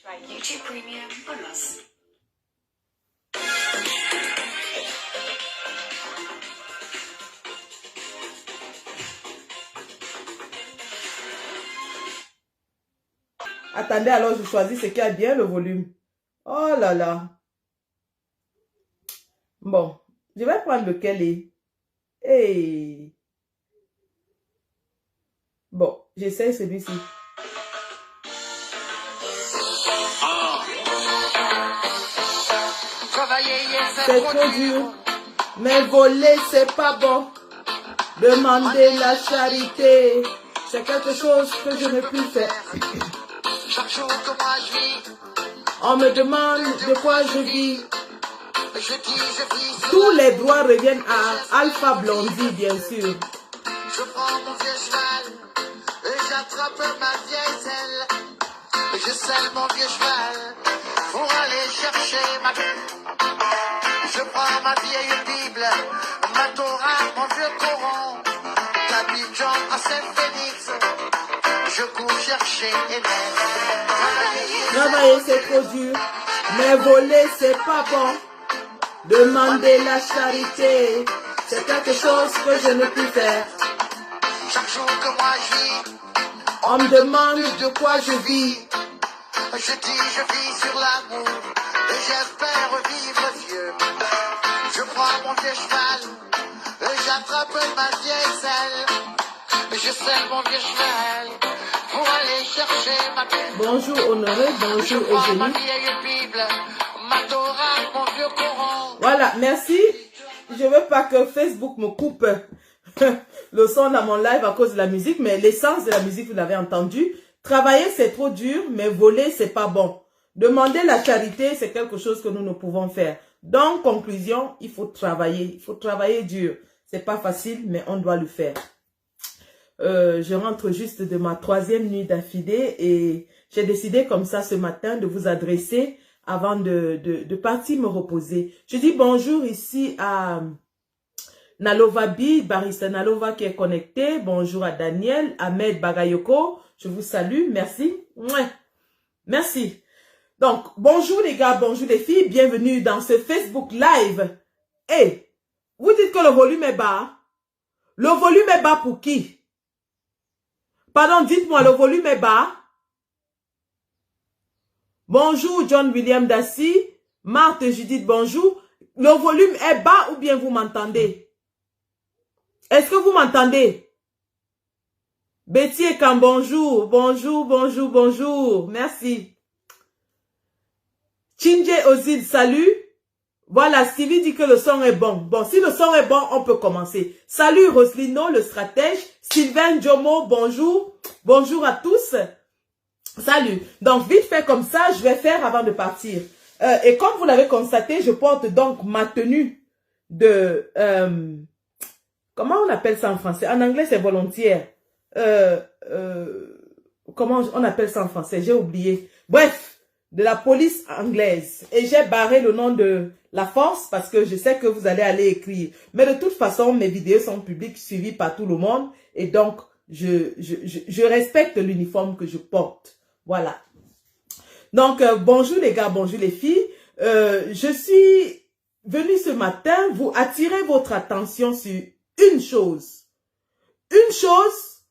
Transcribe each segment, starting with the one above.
Try YouTube Premium on us. Attendez, alors je choisis ce qui a bien le volume. Oh là là. Bon, je vais prendre lequel est. Hey. Bon, j'essaie celui-ci. C'est trop dur, mais voler c'est pas bon. Demander la charité, c'est quelque chose que je ne peux faire. Chaque jour que moi je vis, On me demande de quoi je vis. je dis je vis sur Tous les droits reviennent à Alpha Blondie, bien sûr. Je prends mon vieux cheval et j'attrape ma vieille selle. Je selle mon vieux cheval pour aller chercher ma Je prends ma vieille Bible, ma Torah, mon vieux Coran, d'Abidjan à Saint-Félix. Je cours chercher Hélène. Travailler c'est trop dur, mais voler c'est pas bon. Demander la charité, c'est quelque chose que je ne peux faire. Chaque jour que moi je vis, On me demande de quoi je vis. je dis je vis sur l'amour et j'espère vivre vieux. Je prends mon vieux cheval et j'attrape ma vieille selle. Je selle mon vieux cheval pour aller chercher ma Bible. Bonjour Honoré, Je bonjour prends ma Eugénie. vieille Bible, ma Torah, mon vieux Coran. Voilà, merci. Je veux pas que Facebook me coupe le son dans mon live à cause de la musique, mais l'essence de la musique, vous l'avez entendu. Travailler, c'est trop dur, mais voler, c'est pas bon. Demander la charité, c'est quelque chose que nous ne pouvons faire. Donc, conclusion, il faut travailler dur. C'est pas facile, mais on doit le faire. Je rentre juste de ma 3e nuit d'affilée et j'ai décidé comme ça ce matin de vous adresser avant de partir me reposer. Je dis bonjour ici à Nalova B, Barista Nalova qui est connecté. Bonjour à Daniel, Ahmed Bagayoko. Je vous salue, merci. Mouais. Merci. Donc, bonjour les gars, bonjour les filles. Bienvenue dans ce Facebook Live. Hey, vous dites que le volume est bas. Le volume est bas pour qui? Pardon, dites-moi, le volume est bas. Bonjour John William Dassy. Marthe Judith, bonjour. Le volume est bas ou bien vous m'entendez? Est-ce que vous m'entendez? Betty Ekam, bonjour. Bonjour, bonjour, bonjour. Merci. Chinje Ozil, salut. Voilà, Stevie dit que le son est bon. Bon, si le son est bon, on peut commencer. Salut Roslino, le stratège. Sylvain Jomo, bonjour. Bonjour à tous. Salut. Donc, vite fait comme ça, je vais faire avant de partir. Et comme vous l'avez constaté, je porte donc ma tenue de... comment on appelle ça en français? En anglais, c'est volontaire. Comment on appelle ça en français? J'ai oublié. Bref, de la police anglaise. Et j'ai barré le nom de la force parce que je sais que vous allez aller écrire. Mais de toute façon, mes vidéos sont publiques, suivies par tout le monde. Et donc, je respecte l'uniforme que je porte. Voilà. Donc, bonjour les gars, bonjour les filles. Je suis venue ce matin vous attirer votre attention sur une chose. Une chose.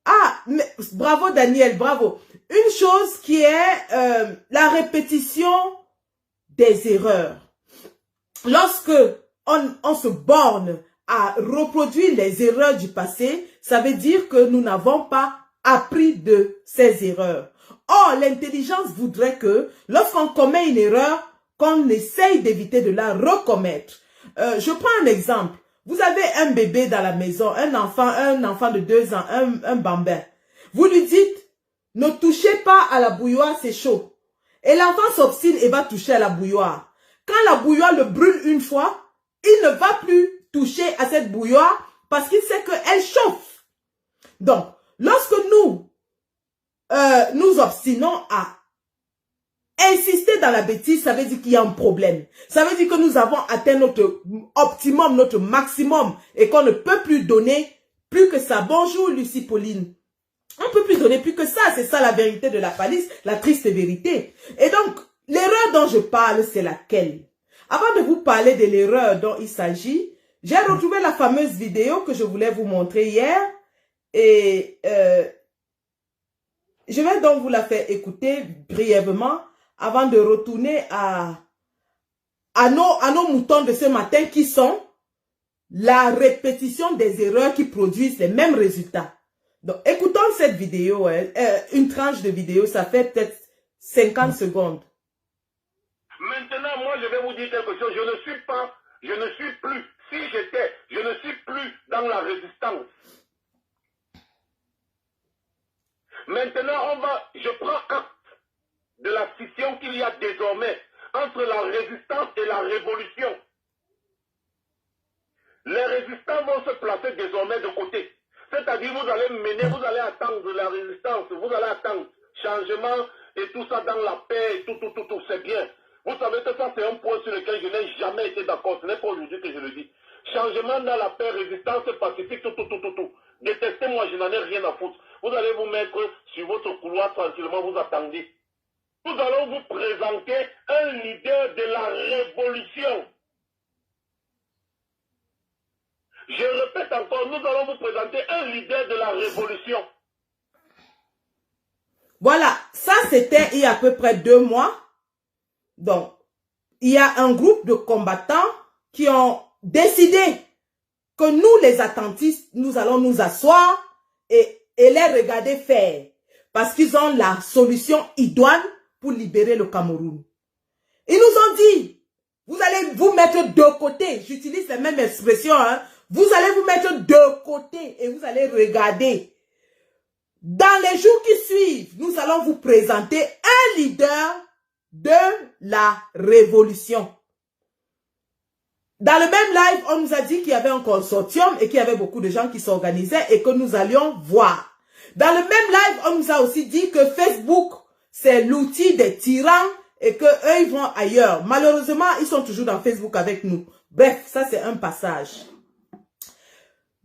Ah, mais, bravo Daniel, bravo. Une chose qui est la répétition des erreurs. Lorsque on se borne à reproduire les erreurs du passé, ça veut dire que nous n'avons pas appris de ces erreurs. Or, l'intelligence voudrait que lorsqu'on commet une erreur, qu'on essaye d'éviter de la recommettre. Je prends un exemple. Vous avez un bébé dans la maison, un enfant de 2 ans, un bambin. Vous lui dites, ne touchez pas à la bouilloire, c'est chaud. Et l'enfant s'obstine et va toucher à la bouilloire. Quand la bouilloire le brûle une fois, il ne va plus toucher à cette bouilloire parce qu'il sait qu'elle chauffe. Donc, lorsque nous nous obstinons à insister dans la bêtise, ça veut dire qu'il y a un problème. Ça veut dire que nous avons atteint notre optimum, notre maximum et qu'on ne peut plus donner plus que ça. Bonjour Lucie Pauline. On ne peut plus donner plus que ça. C'est ça la vérité de la police, la triste vérité. Et donc, l'erreur dont je parle, c'est laquelle? Avant de vous parler de l'erreur dont il s'agit, j'ai retrouvé la fameuse vidéo que je voulais vous montrer hier. Et je vais donc vous la faire écouter brièvement avant de retourner à nos moutons de ce matin qui sont la répétition des erreurs qui produisent les mêmes résultats. Donc, écoutons cette vidéo, une tranche de vidéo, ça fait peut-être 50 secondes. Maintenant, moi, je vais vous dire quelque chose. Je ne suis plus, je ne suis plus dans la résistance. Maintenant, je prends acte de la scission qu'il y a désormais entre la résistance et la révolution. Les résistants vont se placer désormais de côté. C'est-à-dire, vous allez attendre la résistance, vous allez attendre changement et tout ça dans la paix, et tout, c'est bien. Vous savez que ça, c'est un point sur lequel je n'ai jamais été d'accord. Ce n'est pas aujourd'hui que je le dis. Changement dans la paix, résistance pacifique, tout. Détestez, moi, je n'en ai rien à foutre. Vous allez vous mettre sur votre couloir tranquillement, vous attendez. Nous allons vous présenter un leader de la révolution. Je répète encore, nous allons vous présenter un leader de la révolution. Voilà, ça c'était il y a à peu près 2 mois. Donc, il y a un groupe de combattants qui ont décidé que nous, les attentistes, nous allons nous asseoir et les regarder faire. Parce qu'ils ont la solution idoine pour libérer le Cameroun. Ils nous ont dit, vous allez vous mettre de côté. J'utilise les mêmes expressions, hein. Vous allez vous mettre de côté et vous allez regarder. Dans les jours qui suivent, nous allons vous présenter un leader de la révolution. Dans le même live, on nous a dit qu'il y avait un consortium et qu'il y avait beaucoup de gens qui s'organisaient et que nous allions voir. Dans le même live, on nous a aussi dit que Facebook, c'est l'outil des tyrans et qu'eux, ils vont ailleurs. Malheureusement, ils sont toujours dans Facebook avec nous. Bref, ça c'est un passage.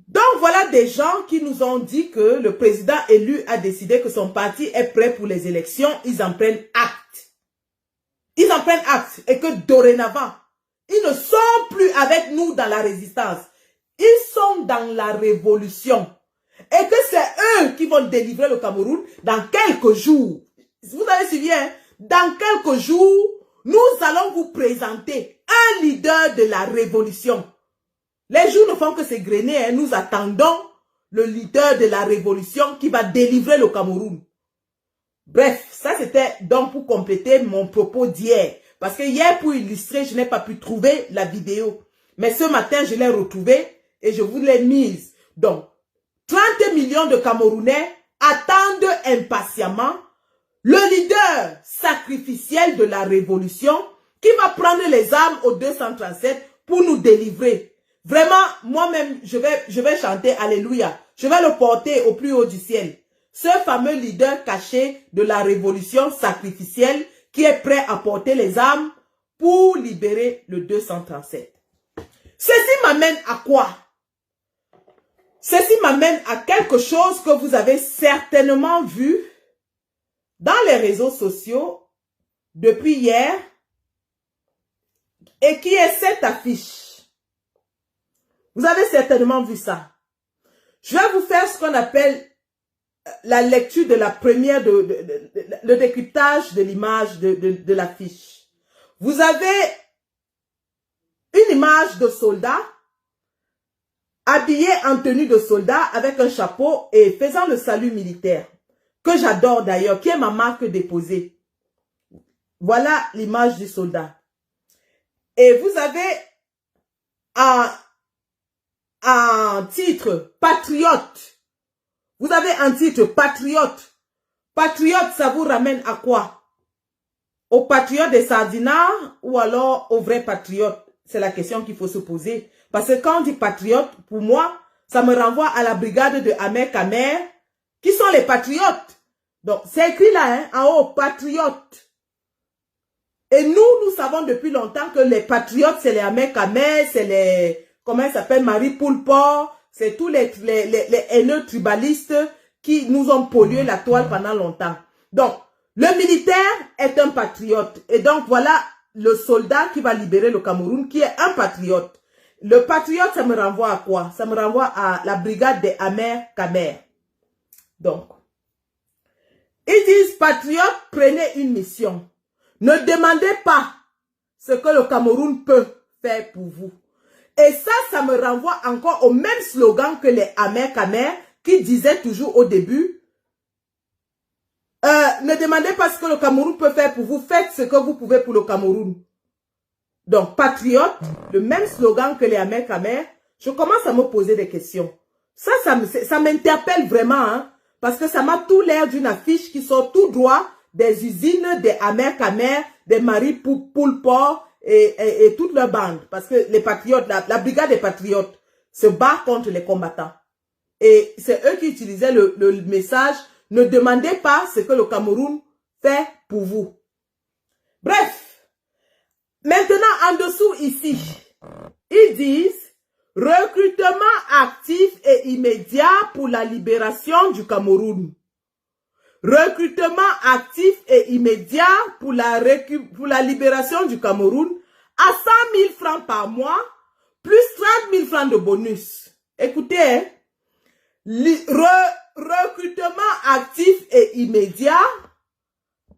Donc voilà des gens qui nous ont dit que le président élu a décidé que son parti est prêt pour les élections. Ils en prennent acte. Ils en prennent acte et que dorénavant, ils ne sont plus avec nous dans la résistance. Ils sont dans la révolution. Et que c'est eux qui vont délivrer le Cameroun dans quelques jours. Vous avez suivi, hein? Dans quelques jours, nous allons vous présenter un leader de la révolution. Les jours ne font que s'égrener, hein. Nous attendons le leader de la révolution qui va délivrer le Cameroun. Bref, ça c'était donc pour compléter mon propos d'hier. Parce que hier, pour illustrer, je n'ai pas pu trouver la vidéo. Mais ce matin, je l'ai retrouvée et je vous l'ai mise. Donc, 30 millions de Camerounais attendent impatiemment le leader sacrificiel de la révolution qui va prendre les armes au 237 pour nous délivrer. Vraiment, moi-même, je vais chanter Alléluia. Je vais le porter au plus haut du ciel. Ce fameux leader caché de la révolution sacrificielle qui est prêt à porter les armes pour libérer le 237. Ceci m'amène à quoi? Ceci m'amène à quelque chose que vous avez certainement vu dans les réseaux sociaux depuis hier et qui est cette affiche. Vous avez certainement vu ça. Je vais vous faire ce qu'on appelle la lecture de la première, le décryptage de l'image de l'affiche. Vous avez une image de soldat habillé en tenue de soldat avec un chapeau et faisant le salut militaire, que j'adore d'ailleurs, qui est ma marque déposée. Voilà l'image du soldat. Et vous avez un titre patriote. Vous avez un titre patriote. Patriote, ça vous ramène à quoi? Aux patriotes des sardinards ou alors aux vrais patriotes? C'est la question qu'il faut se poser. Parce que quand on dit patriote, pour moi, ça me renvoie à la brigade de Ahmed Kamer, qui sont les patriotes. Donc, c'est écrit là, hein, en haut, patriote. Et nous savons depuis longtemps que les patriotes, c'est les Ahmed Kamer, c'est les, comment il s'appelle, Marie Poulport, c'est tous les haineux tribalistes qui nous ont pollué la toile pendant longtemps. Donc, le militaire est un patriote. Et donc, voilà le soldat qui va libérer le Cameroun, qui est un patriote. Le patriote, ça me renvoie à quoi? Ça me renvoie à la brigade des Amer Kamer. Donc, ils disent, patriotes, prenez une mission. Ne demandez pas ce que le Cameroun peut faire pour vous. Et ça me renvoie encore au même slogan que les Amer Kamer qui disaient toujours au début, ne demandez pas ce que le Cameroun peut faire pour vous, faites ce que vous pouvez pour le Cameroun. Donc, patriote, le même slogan que les Amer Kamer, je commence à me poser des questions. Ça m'interpelle vraiment, hein, parce que ça m'a tout l'air d'une affiche qui sort tout droit des usines des Amer Kamer, des Marie Poulport et toute leur bande. Parce que les patriotes, la brigade des patriotes se bat contre les combattants. Et c'est eux qui utilisaient le message, ne demandez pas ce que le Cameroun fait pour vous. Bref, maintenant en dessous ici, ils disent recrutement actif et immédiat pour la libération du Cameroun. Recrutement actif et immédiat pour la libération du Cameroun à 100 000 francs par mois, plus 30 000 francs de bonus. Écoutez, hein, recrutement actif et immédiat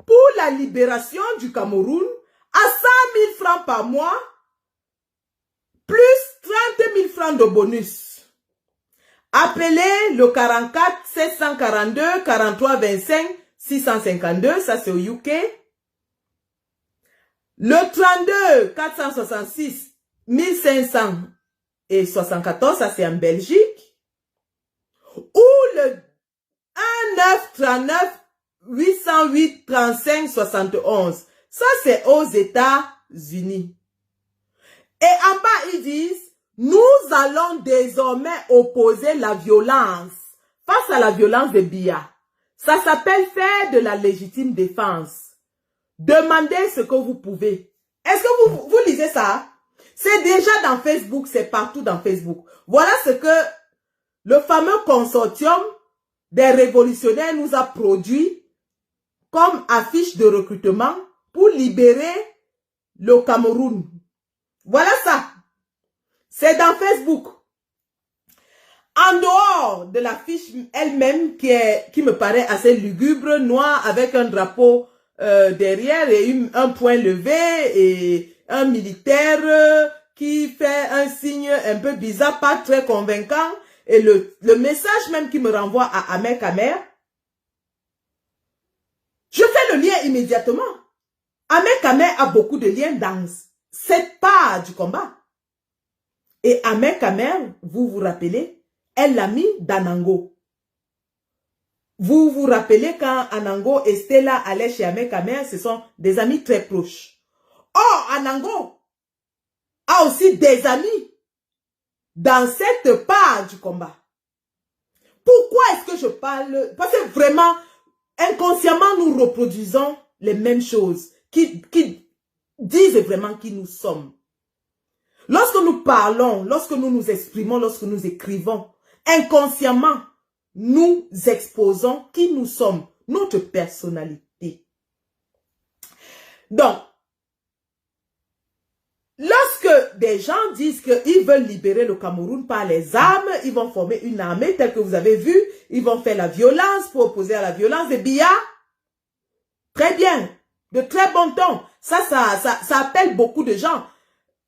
pour la libération du Cameroun à 100 000 francs par mois, plus 30 000 francs de bonus. Appelez le 44 742 43 25 652, ça c'est au UK. Le 32 466 1574, ça c'est en Belgique. Ou le 1939 808 35 71, ça c'est aux États-Unis. Et en bas ils disent, nous allons désormais opposer la violence face à la violence de Biya. Ça s'appelle faire de la légitime défense. Demandez ce que vous pouvez. Est-ce que vous lisez ça? C'est déjà dans Facebook, c'est partout dans Facebook. Voilà ce que le fameux consortium des révolutionnaires nous a produit comme affiche de recrutement pour libérer le Cameroun. Voilà ça. C'est dans Facebook. En dehors de l'affiche elle-même qui me paraît assez lugubre, noir avec un drapeau derrière et un point levé et un militaire qui fait un signe un peu bizarre, pas très convaincant. Et le message même qui me renvoie à Amer Kamer, je fais le lien immédiatement. Amer Kamer a beaucoup de liens dans cette part du combat. Et Amer Kamer, vous vous rappelez, est l'ami d'Anango. Vous vous rappelez quand Anango et Stella allaient chez Amer Kamer, ce sont des amis très proches. Or, Anango a aussi des amis dans cette part du combat. Pourquoi est-ce que je parle? Parce que vraiment, inconsciemment, nous reproduisons les mêmes choses qui disent vraiment qui nous sommes. Lorsque nous parlons, lorsque nous nous exprimons, lorsque nous écrivons, inconsciemment, nous exposons qui nous sommes, notre personnalité. Donc, lorsque des gens disent qu'ils veulent libérer le Cameroun par les armes, ils vont former une armée telle que vous avez vu, ils vont faire la violence pour opposer à la violence de Biya. Très bien, de très bon ton. Ça appelle beaucoup de gens.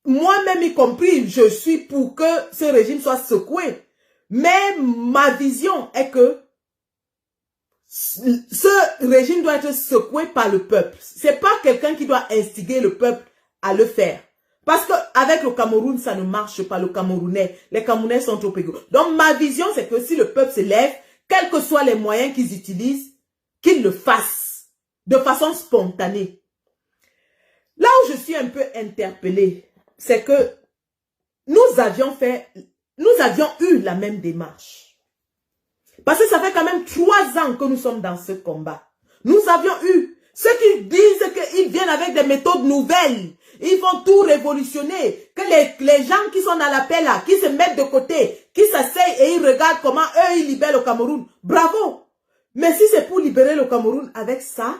Moi-même y compris, je suis pour que ce régime soit secoué. Mais ma vision est que ce régime doit être secoué par le peuple. C'est pas quelqu'un qui doit instiguer le peuple à le faire. Parce que avec le Cameroun, ça ne marche pas, le Camerounais. Les Camerounais sont trop égaux. Donc ma vision, c'est que si le peuple se lève, quels que soient les moyens qu'ils utilisent, qu'ils le fassent de façon spontanée. Là où je suis un peu interpellée, c'est que nous avions eu la même démarche. Parce que ça fait quand même 3 ans que nous sommes dans ce combat. Nous avions eu ceux qui disent qu'ils viennent avec des méthodes nouvelles. Ils vont tout révolutionner. Que les gens qui sont dans la paix là, qui se mettent de côté, qui s'asseyent et ils regardent comment eux ils libèrent le Cameroun. Bravo! Mais si c'est pour libérer le Cameroun avec ça,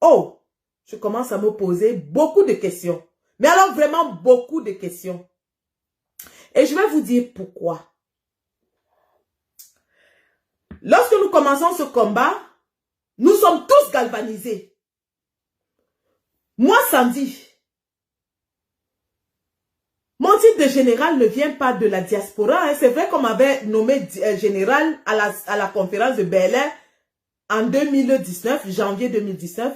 oh, je commence à me poser beaucoup de questions. Mais alors vraiment beaucoup de questions. Et je vais vous dire pourquoi. Lorsque nous commençons ce combat, nous sommes tous galvanisés. Moi, Sandy, mon titre de général ne vient pas de la diaspora. Hein. C'est vrai qu'on m'avait nommé général à la conférence de Bel-Air en 2019, janvier 2019.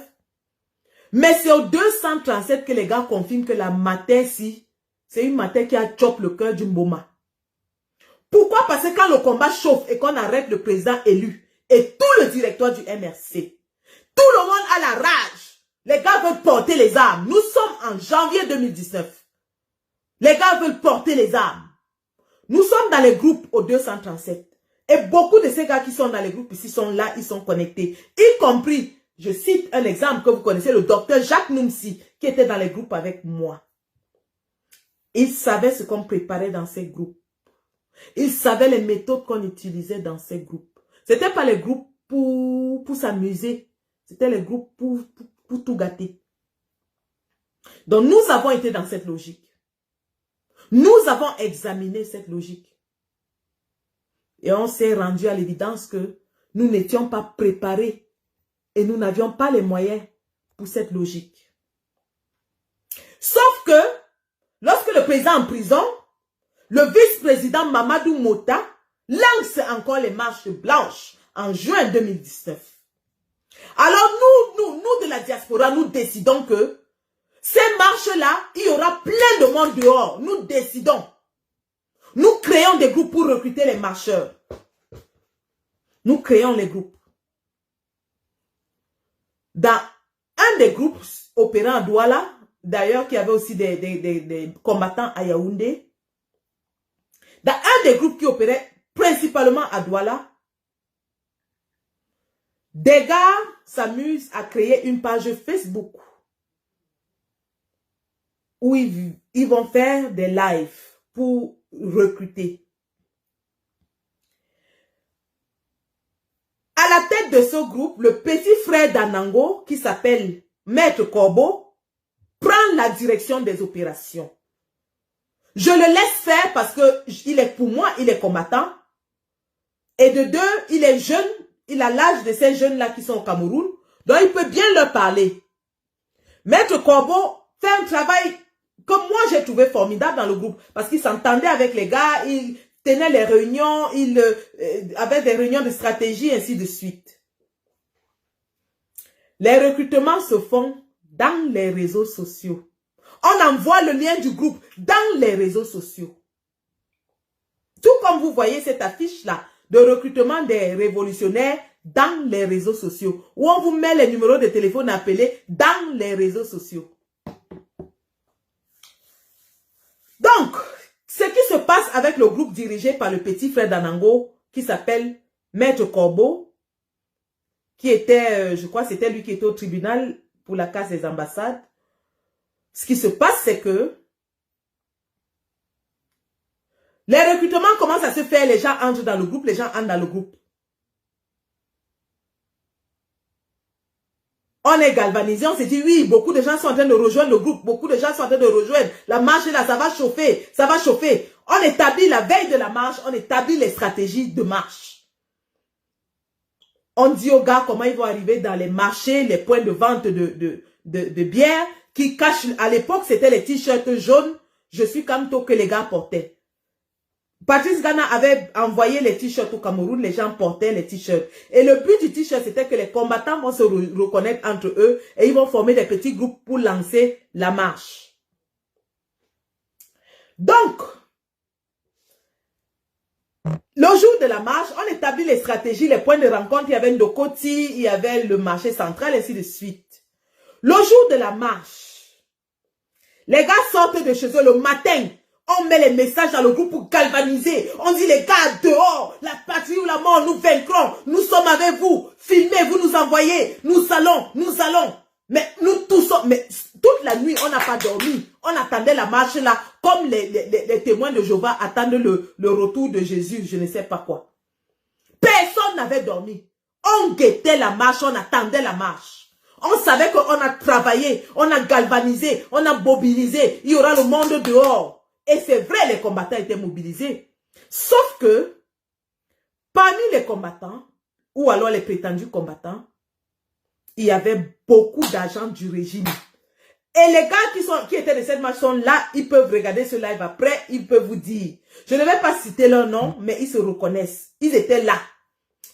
Mais c'est au 237 que les gars confirment que la mater-ci, c'est une mater qui a chopé le cœur du Mboma. Pourquoi? Parce que quand le combat chauffe et qu'on arrête le président élu et tout le directoire du MRC, tout le monde a la rage. Les gars veulent porter les armes. Nous sommes en janvier 2019. Les gars veulent porter les armes. Nous sommes dans les groupes au 237. Et beaucoup de ces gars qui sont dans les groupes ici sont là, ils sont connectés. Y compris, je cite un exemple que vous connaissez, le docteur Jacques Noumsi, qui était dans les groupes avec moi. Il savait ce qu'on préparait dans ces groupes. Il savait les méthodes qu'on utilisait dans ces groupes. Ce n'était pas les groupes pour s'amuser. C'était les groupes pour tout gâter. Donc nous avons été dans cette logique. Nous avons examiné cette logique. Et on s'est rendu à l'évidence que nous n'étions pas préparés et nous n'avions pas les moyens pour cette logique. Sauf que, lorsque le président est en prison, le vice-président Mamadou Mota lance encore les marches blanches en juin 2019. Alors nous de la diaspora, nous décidons que ces marches-là, il y aura plein de monde dehors. Nous décidons. Nous créons des groupes pour recruter les marcheurs. Nous créons les groupes. Dans un des groupes opérant à Douala, d'ailleurs, qui avait aussi des combattants à Yaoundé, dans un des groupes qui opérait principalement à Douala, des gars s'amusent à créer une page Facebook où ils vont faire des lives pour recruter. À la tête de ce groupe, le petit frère d'Anango, qui s'appelle Maître Corbeau, prend la direction des opérations. Je le laisse faire parce que pour moi, il est combattant. Et de deux, il est jeune. Il a l'âge de ces jeunes-là qui sont au Cameroun. Donc, il peut bien leur parler. Maître Corbeau fait un travail que moi, j'ai trouvé formidable dans le groupe. Parce qu'il s'entendait avec les gars. Il tenait les réunions. Il avait des réunions de stratégie, ainsi de suite. Les recrutements se font dans les réseaux sociaux. On envoie le lien du groupe dans les réseaux sociaux. Tout comme vous voyez cette affiche-là de recrutement des révolutionnaires dans les réseaux sociaux. Où on vous met les numéros de téléphone appelés dans les réseaux sociaux. Donc, ce qui se passe avec le groupe dirigé par le petit frère d'Anango qui s'appelle Maître Corbeau, qui était, je crois, c'était lui qui était au tribunal pour la casse des ambassades. Ce qui se passe, c'est que les recrutements commencent à se faire, les gens entrent dans le groupe, les gens entrent dans le groupe. On est galvanisé, on s'est dit, oui, beaucoup de gens sont en train de rejoindre le groupe, beaucoup de gens sont en train de rejoindre. La marche là, ça va chauffer, ça va chauffer. On établit la veille de la marche, on établit les stratégies de marche. On dit aux gars comment ils vont arriver dans les marchés, les points de vente de bière, qui cachent, à l'époque, c'était les t-shirts jaunes, je suis comme toi que les gars portaient. Patrice Ghana avait envoyé les t-shirts au Cameroun, les gens portaient les t-shirts. Et le but du t-shirt, c'était que les combattants vont se reconnaître entre eux et ils vont former des petits groupes pour lancer la marche. Donc, le jour de la marche, on établit les stratégies, les points de rencontre. Il y avait Ndokoti, il y avait le marché central, ainsi de suite. Le jour de la marche, les gars sortent de chez eux le matin. On met les messages dans le groupe pour galvaniser. On dit les gars dehors, la patrie ou la mort, nous vaincrons. Nous sommes avec vous. Filmez, vous nous envoyez. Nous allons. Mais nous tous sommes, mais toute la nuit, on n'a pas dormi. On attendait la marche là, comme les témoins de Jéhovah attendent le retour de Jésus, je ne sais pas quoi. Personne n'avait dormi. On guettait la marche, on attendait la marche. On savait qu'on a travaillé, on a galvanisé, on a mobilisé. Il y aura le monde dehors. Et c'est vrai, les combattants étaient mobilisés. Sauf que, parmi les combattants, ou alors les prétendus combattants, il y avait beaucoup d'agents du régime. Et les gars qui étaient de cette marche sont là, ils peuvent regarder ce live après, ils peuvent vous dire. Je ne vais pas citer leur nom, mais ils se reconnaissent. Ils étaient là.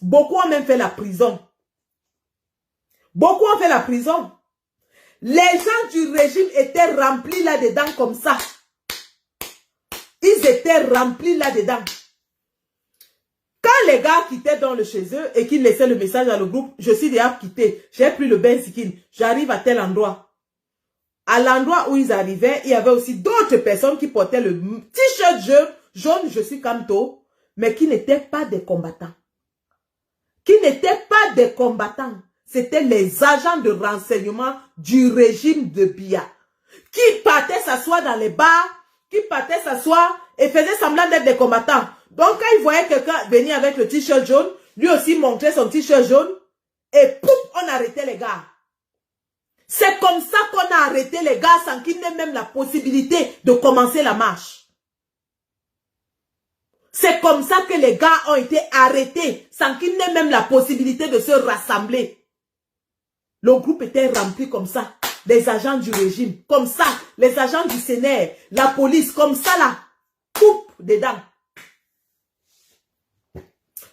Beaucoup ont même fait la prison. Beaucoup ont fait la prison. Les gens du régime étaient remplis là-dedans comme ça. Ils étaient remplis là-dedans. Quand les gars quittaient dans le chez eux et qu'ils laissaient le message dans le groupe, je suis déjà quitté, j'ai pris le bain sikin, j'arrive à tel endroit. À l'endroit où ils arrivaient, il y avait aussi d'autres personnes qui portaient le t-shirt jaune, je suis Kamto, mais qui n'étaient pas des combattants. Qui n'étaient pas des combattants. C'était les agents de renseignement du régime de Biya. Qui partaient s'asseoir dans les bars, qui partaient s'asseoir et faisaient semblant d'être des combattants. Donc, quand ils voyaient quelqu'un venir avec le t-shirt jaune, lui aussi montrait son t-shirt jaune, et pouf, on arrêtait les gars. C'est comme ça qu'on a arrêté les gars sans qu'ils n'aient même la possibilité de commencer la marche. C'est comme ça que les gars ont été arrêtés sans qu'ils n'aient même la possibilité de se rassembler. Le groupe était rempli comme ça. Des agents du régime, comme ça. Les agents du Sénat, la police, comme ça là. Coupe dedans.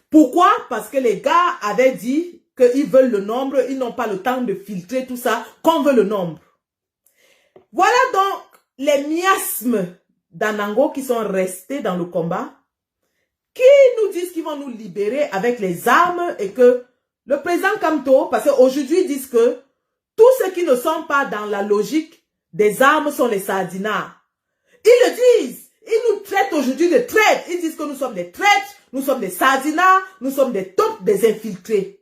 Pourquoi? Parce que les gars avaient dit qu'ils veulent le nombre, ils n'ont pas le temps de filtrer tout ça, qu'on veut le nombre. Voilà donc les miasmes d'Anango qui sont restés dans le combat, qui nous disent qu'ils vont nous libérer avec les armes et que le président Kamto, parce qu'aujourd'hui ils disent que tous ceux qui ne sont pas dans la logique des armes sont les sardinards. Ils le disent, ils nous traitent aujourd'hui de traîtres, ils disent que nous sommes des traîtres, nous sommes des sardinards, nous sommes des taupes, des infiltrés.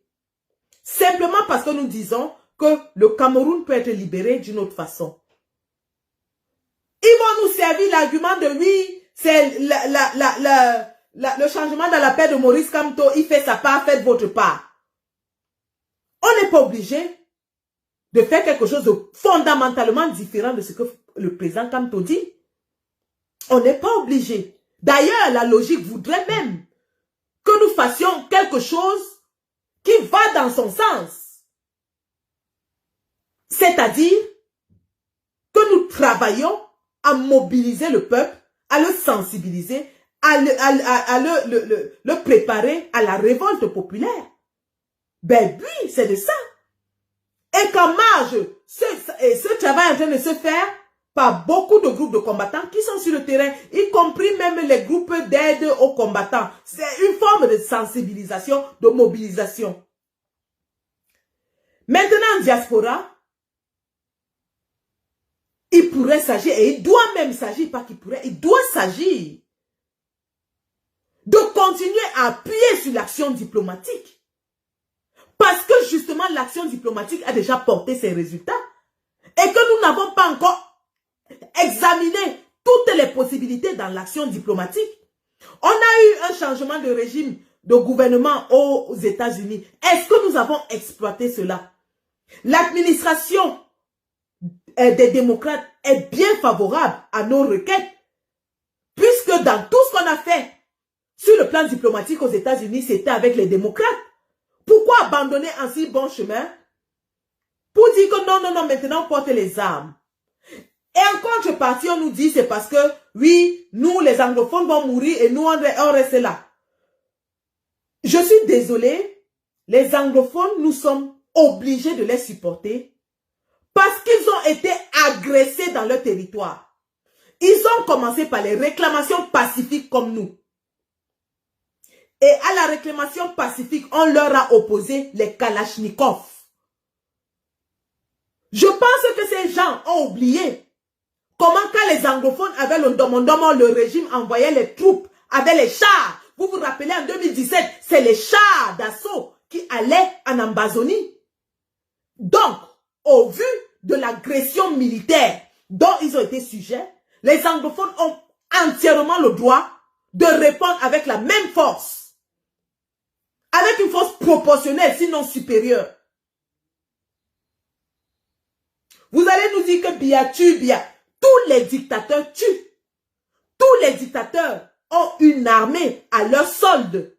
Simplement parce que nous disons que le Cameroun peut être libéré d'une autre façon. Ils vont nous servir l'argument de oui, c'est le changement dans la paix de Maurice Kamto, il fait sa part, faites votre part. On n'est pas obligé de faire quelque chose de fondamentalement différent de ce que le président Kamto dit. On n'est pas obligé. D'ailleurs, la logique voudrait même que nous fassions quelque chose qui va dans son sens. C'est-à-dire que nous travaillons à mobiliser le peuple, à le sensibiliser, à le préparer à la révolte populaire. Ben oui, c'est de ça. Et qu'en marge, ce travail est en train de se faire par beaucoup de groupes de combattants qui sont sur le terrain, y compris même les groupes d'aide aux combattants. C'est une forme de sensibilisation, de mobilisation. Maintenant, en diaspora, il pourrait s'agir, et il doit même s'agir, pas qu'il pourrait, il doit s'agir de continuer à appuyer sur l'action diplomatique. Parce que justement, l'action diplomatique a déjà porté ses résultats. Et que nous n'avons pas encore examiné toutes les possibilités dans l'action diplomatique. On a eu un changement de régime, de gouvernement aux États-Unis. Est-ce que nous avons exploité cela? L'administration des démocrates est bien favorable à nos requêtes. Puisque dans tout ce qu'on a fait sur le plan diplomatique aux États-Unis, c'était avec les démocrates. Pourquoi abandonner un si bon chemin pour dire que non, maintenant on porte les armes? Et en contrepartie, on nous dit c'est parce que, oui, nous les anglophones vont mourir et nous on reste là. Je suis désolé, les anglophones, nous sommes obligés de les supporter parce qu'ils ont été agressés dans leur territoire. Ils ont commencé par les réclamations pacifiques comme nous. Et à la réclamation pacifique, on leur a opposé les Kalachnikovs. Je pense que ces gens ont oublié comment quand les anglophones avaient le domondom, le régime envoyait les troupes avec les chars. Vous vous rappelez en 2017, c'est les chars d'assaut qui allaient en Amazonie. Donc, au vu de l'agression militaire dont ils ont été sujets, les anglophones ont entièrement le droit de répondre avec la même force. Avec une force proportionnelle, sinon supérieure. Vous allez nous dire que Biya tue Biya. Tous les dictateurs tuent. Tous les dictateurs ont une armée à leur solde.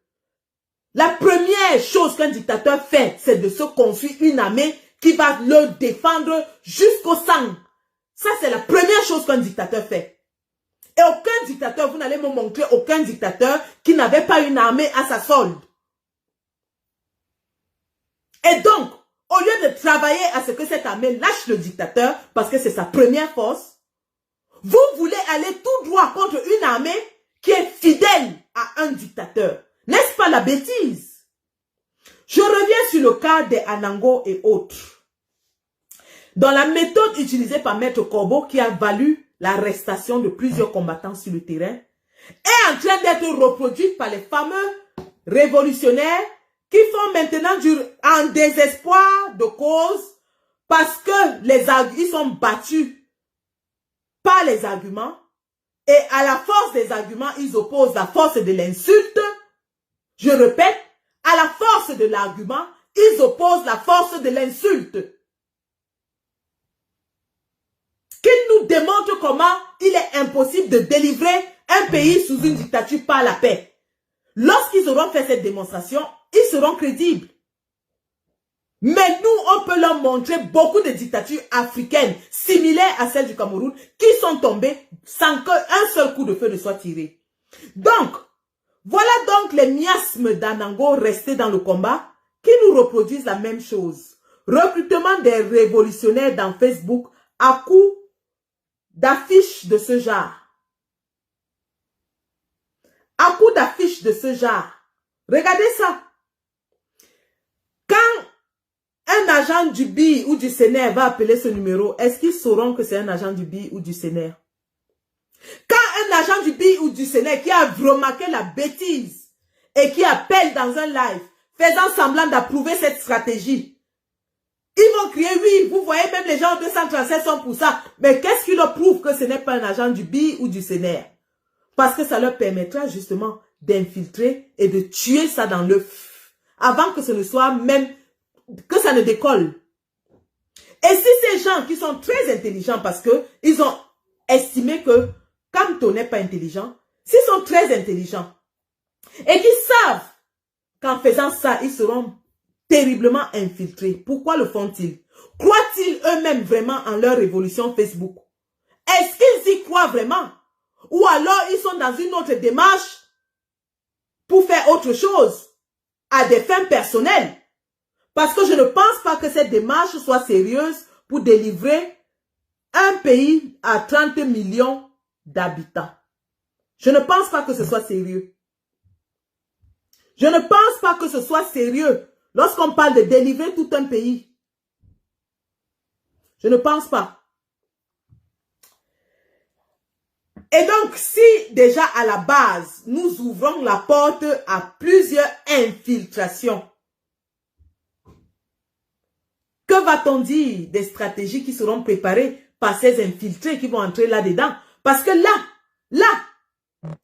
La première chose qu'un dictateur fait, c'est de se construire une armée qui va le défendre jusqu'au sang. Ça, c'est la première chose qu'un dictateur fait. Et aucun dictateur, vous n'allez me montrer aucun dictateur qui n'avait pas une armée à sa solde. Et donc, au lieu de travailler à ce que cette armée lâche le dictateur, parce que c'est sa première force, vous voulez aller tout droit contre une armée qui est fidèle à un dictateur. N'est-ce pas la bêtise? Je reviens sur le cas des Anango et autres. Dans la méthode utilisée par Maître Corbeau qui a valu l'arrestation de plusieurs combattants sur le terrain, est en train d'être reproduite par les fameux révolutionnaires qui font maintenant en désespoir de cause parce que ils sont battus par les arguments et à la force des arguments, ils opposent la force de l'insulte. Je répète, à la force de l'argument, ils opposent la force de l'insulte. Qu'ils nous démontrent comment il est impossible de délivrer un pays sous une dictature par la paix. Lorsqu'ils auront fait cette démonstration, ils seront crédibles. Mais nous, on peut leur montrer beaucoup de dictatures africaines similaires à celle du Cameroun qui sont tombées sans qu'un seul coup de feu ne soit tiré. Donc, voilà donc les miasmes d'Anango restés dans le combat qui nous reproduisent la même chose. Recrutement des révolutionnaires dans Facebook à coup d'affiches de ce genre. À coup d'affiches de ce genre. Regardez ça. Quand un agent du BI ou du CNR va appeler ce numéro, est-ce qu'ils sauront que c'est un agent du BI ou du CNR? Quand un agent du BI ou du CNR qui a remarqué la bêtise et qui appelle dans un live, faisant semblant d'approuver cette stratégie, ils vont crier, oui, vous voyez, même les gens 237 sont pour ça. Mais qu'est-ce qui leur prouve que ce n'est pas un agent du BI ou du CNR? Parce que ça leur permettra justement d'infiltrer et de tuer ça dans l'œuf. Avant que ce ne soit même, que ça ne décolle. Et si ces gens qui sont très intelligents parce que ils ont estimé que Kamto n'est pas intelligent, s'ils sont très intelligents et qu'ils savent qu'en faisant ça, ils seront terriblement infiltrés, pourquoi le font-ils? Croient-ils eux-mêmes vraiment en leur révolution Facebook? Est-ce qu'ils y croient vraiment? Ou alors ils sont dans une autre démarche pour faire autre chose à des fins personnelles? Parce que je ne pense pas que cette démarche soit sérieuse pour délivrer un pays à 30 millions d'habitants. Je ne pense pas que ce soit sérieux. Je ne pense pas que ce soit sérieux lorsqu'on parle de délivrer tout un pays. Je ne pense pas. Et donc, si déjà à la base, nous ouvrons la porte à plusieurs infiltrations, que va-t-on dire des stratégies qui seront préparées par ces infiltrés qui vont entrer là-dedans? Parce que là,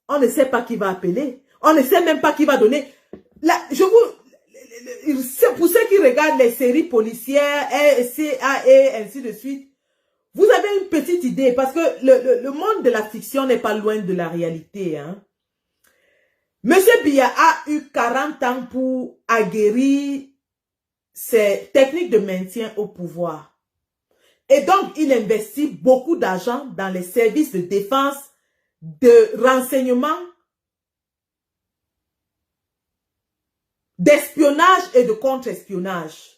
on ne sait pas qui va appeler. On ne sait même pas qui va donner. Là, pour ceux qui regardent les séries policières, CA et ainsi de suite, vous avez une petite idée parce que le monde de la fiction n'est pas loin de la réalité. Hein. Monsieur Biya a eu 40 ans pour aguerrir ses techniques de maintien au pouvoir. Et donc, il investit beaucoup d'argent dans les services de défense, de renseignement, d'espionnage et de contre-espionnage.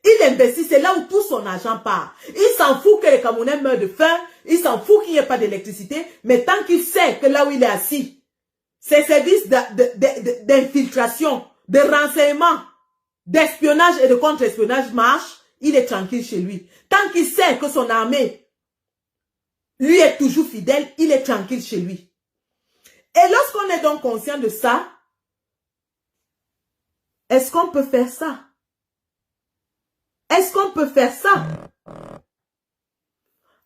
Il investit, c'est là où tout son argent part. Il s'en fout que les Camerounais meurent de faim, il s'en fout qu'il n'y ait pas d'électricité, mais tant qu'il sait que là où il est assis, ses services d'infiltration, de renseignement, d'espionnage et de contre-espionnage marchent, il est tranquille chez lui. Tant qu'il sait que son armée lui est toujours fidèle, il est tranquille chez lui. Et lorsqu'on est donc conscient de ça, est-ce qu'on peut faire ça? Est-ce qu'on peut faire ça?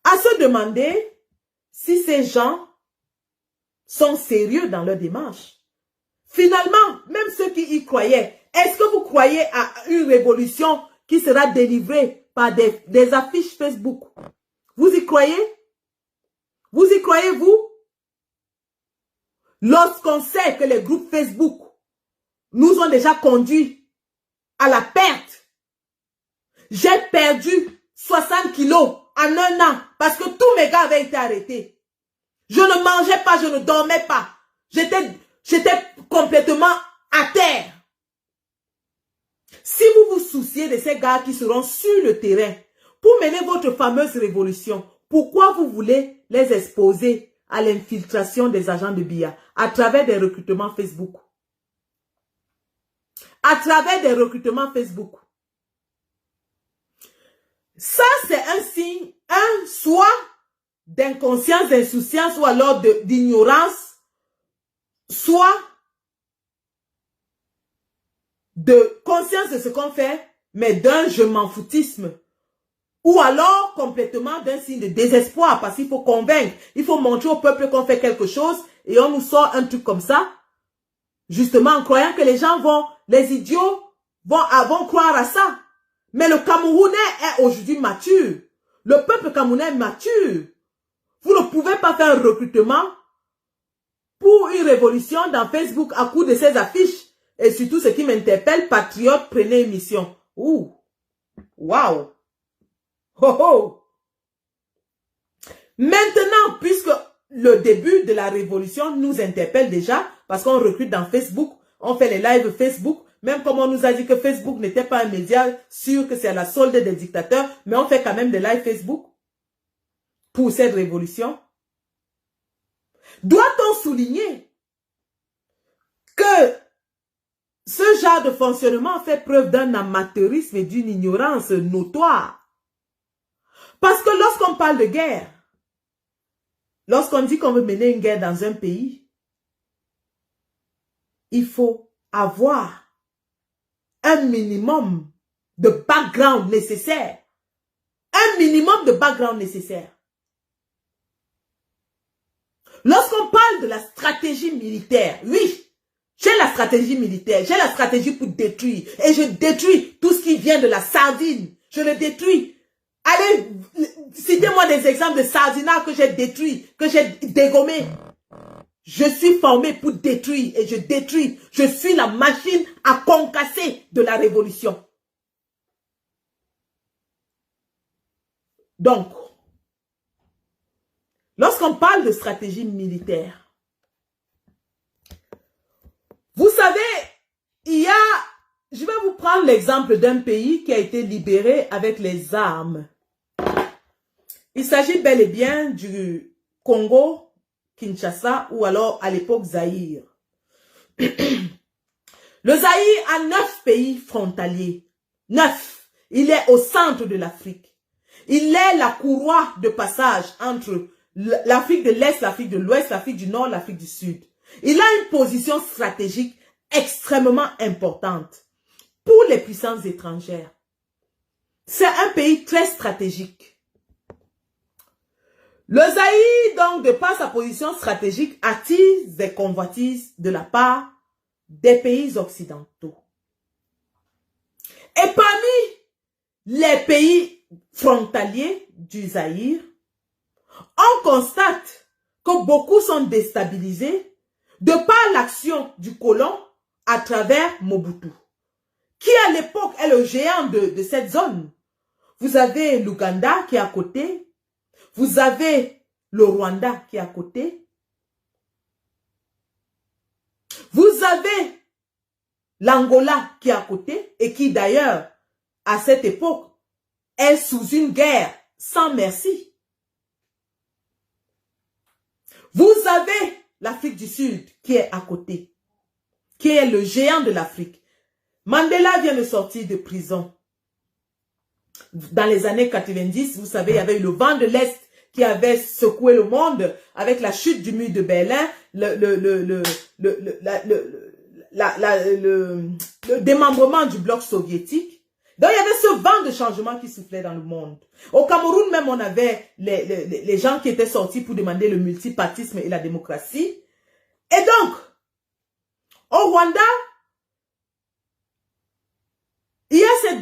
À se demander si ces gens sont sérieux dans leur démarche. Finalement, même ceux qui y croyaient Est-ce que vous croyez à une révolution qui sera délivrée par des affiches Facebook? Vous y croyez? Vous y croyez, vous? Lorsqu'on sait que les groupes Facebook nous ont déjà conduits à la perte. J'ai perdu 60 kilos en 1 an parce que tous mes gars avaient été arrêtés. Je ne mangeais pas, je ne dormais pas. J'étais complètement à terre. Si vous vous souciez de ces gars qui seront sur le terrain pour mener votre fameuse révolution, pourquoi vous voulez les exposer à l'infiltration des agents de BIA à travers des recrutements Facebook? À travers des recrutements Facebook. Ça, c'est un signe, soit d'inconscience, d'insouciance, ou alors d'ignorance, soit de conscience de ce qu'on fait, mais d'un je m'en foutisme. Ou alors complètement d'un signe de désespoir, parce qu'il faut convaincre, il faut montrer au peuple qu'on fait quelque chose, et on nous sort un truc comme ça, justement en croyant que les gens les idiots vont croire à ça. Mais le Camerounais est aujourd'hui mature. Le peuple camerounais est mature. Vous ne pouvez pas faire un recrutement pour une révolution dans Facebook à coup de ces affiches. Et surtout, ce qui m'interpelle, patriotes, prenez une mission. Ouh! Waouh! Ho ho! Maintenant, puisque le début de la révolution nous interpelle déjà, parce qu'on recrute dans Facebook, on fait les lives Facebook, même comme on nous a dit que Facebook n'était pas un média sûr que c'est à la solde des dictateurs, mais on fait quand même des lives Facebook pour cette révolution. Doit-on souligner que ce genre de fonctionnement fait preuve d'un amateurisme et d'une ignorance notoire? Parce que lorsqu'on parle de guerre, lorsqu'on dit qu'on veut mener une guerre dans un pays, il faut avoir un minimum de background nécessaire. Un minimum de background nécessaire. Lorsqu'on parle de la stratégie militaire, oui, j'ai la stratégie militaire, j'ai la stratégie pour détruire. Et je détruis tout ce qui vient de la sardine. Je le détruis. Allez, citez-moi des exemples de sardinards que j'ai détruits, que j'ai dégommés. Je suis formé pour détruire et je détruis. Je suis la machine à concasser de la révolution. Donc, lorsqu'on parle de stratégie militaire, vous savez, je vais vous prendre l'exemple d'un pays qui a été libéré avec les armes. Il s'agit bel et bien du Congo, Kinshasa, ou alors à l'époque Zaïre. Le Zaïre a 9 pays frontaliers. 9. Il est au centre de l'Afrique. Il est la courroie de passage entre l'Afrique de l'Est, l'Afrique de l'Ouest, l'Afrique du Nord, l'Afrique du Sud. Il a une position stratégique extrêmement importante pour les puissances étrangères. C'est un pays très stratégique. Le Zaïre, donc, de par sa position stratégique, attise des convoitises de la part des pays occidentaux. Et parmi les pays frontaliers du Zaïre, on constate que beaucoup sont déstabilisés de par l'action du colon à travers Mobutu, qui à l'époque est le géant de cette zone. Vous avez l'Ouganda qui est à côté, vous avez le Rwanda qui est à côté, vous avez l'Angola qui est à côté et qui d'ailleurs, à cette époque, est sous une guerre sans merci. Vous avez l'Afrique du Sud qui est à côté, qui est le géant de l'Afrique. Mandela vient de sortir de prison. Dans les années 90, vous savez, il y avait eu le vent de l'Est qui avait secoué le monde avec la chute du mur de Berlin, le démembrement du bloc soviétique. Donc, il y avait ce vent de changement qui soufflait dans le monde. Au Cameroun même, on avait les gens qui étaient sortis pour demander le multipartisme et la démocratie. Et donc, au Rwanda,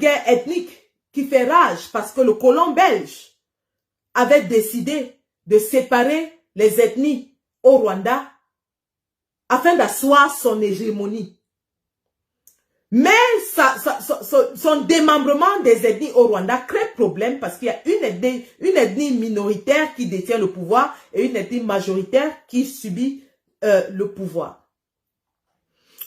guerre ethnique qui fait rage parce que le colon belge avait décidé de séparer les ethnies au Rwanda afin d'asseoir son hégémonie. Mais son démembrement des ethnies au Rwanda crée problème parce qu'il y a une ethnie minoritaire qui détient le pouvoir et une ethnie majoritaire qui subit le pouvoir.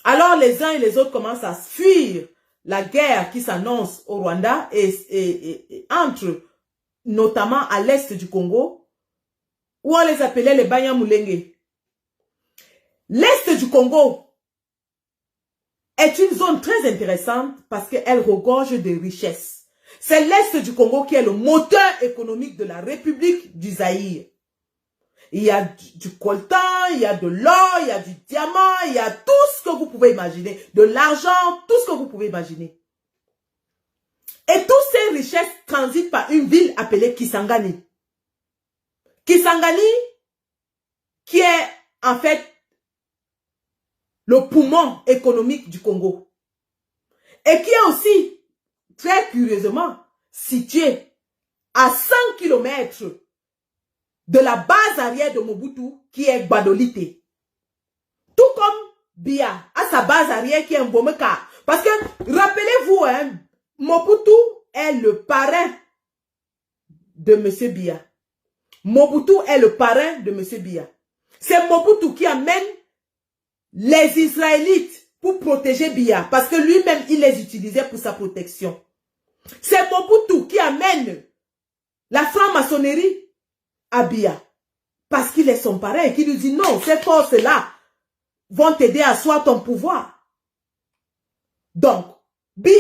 Alors les uns et les autres commencent à fuir la guerre qui s'annonce au Rwanda et entre notamment à l'est du Congo où on les appelait les Banyamulenge. L'est du Congo est une zone très intéressante parce qu'elle regorge de richesses. C'est l'Est du Congo qui est le moteur économique de la République du Zaïre. Il y a du coltan, il y a de l'or, il y a du diamant, il y a tout ce que vous pouvez imaginer, de l'argent, tout ce que vous pouvez imaginer. Et toutes ces richesses transitent par une ville appelée Kisangani. Kisangani, qui est en fait le poumon économique du Congo. Et qui est aussi, très curieusement, situé à 100 km de la base arrière de Mobutu, qui est Gbadolite. Tout comme Biya, à sa base arrière, qui est Mbomeka. Parce que, rappelez-vous, hein, Mobutu est le parrain de M. Biya. Mobutu est le parrain de M. Biya. C'est Mobutu qui amène les Israélites pour protéger Biya, parce que lui-même, il les utilisait pour sa protection. C'est Mobutu qui amène la franc-maçonnerie à Biya, parce qu'il est son parrain et qui lui dit non, ces forces-là vont t'aider à asseoir ton pouvoir. Donc, Biya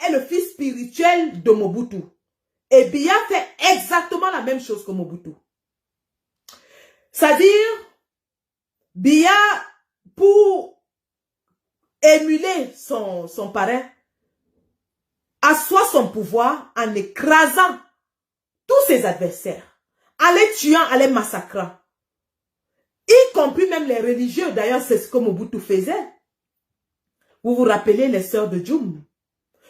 est le fils spirituel de Mobutu. Et Biya fait exactement la même chose que Mobutu. C'est-à-dire, Biya, pour émuler son parrain, assoit son pouvoir en écrasant tous ses adversaires, en les tuant, en les massacrant. Y compris même les religieux. D'ailleurs, c'est ce que Mobutu faisait. Vous vous rappelez les sœurs de Djoum?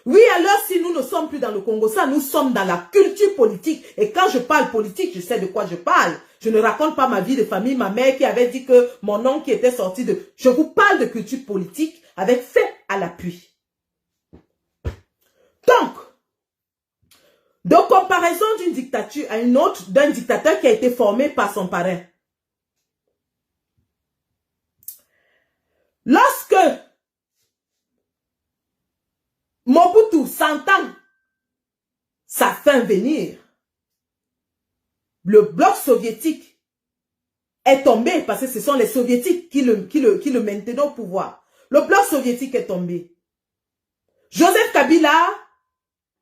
Oui, alors si nous ne sommes plus dans le Congo, ça, nous sommes dans la culture politique. Et quand je parle politique, je sais de quoi je parle. Je ne raconte pas ma vie de famille, ma mère qui avait dit que mon oncle qui était sorti de... Je vous parle de culture politique avec fait à l'appui. Donc, de comparaison d'une dictature à une autre, d'un dictateur qui a été formé par son parrain. Lorsque Mobutu sentant sa fin venir, le bloc soviétique est tombé, parce que ce sont les soviétiques qui le maintenaient au pouvoir. Le bloc soviétique est tombé. Joseph Kabila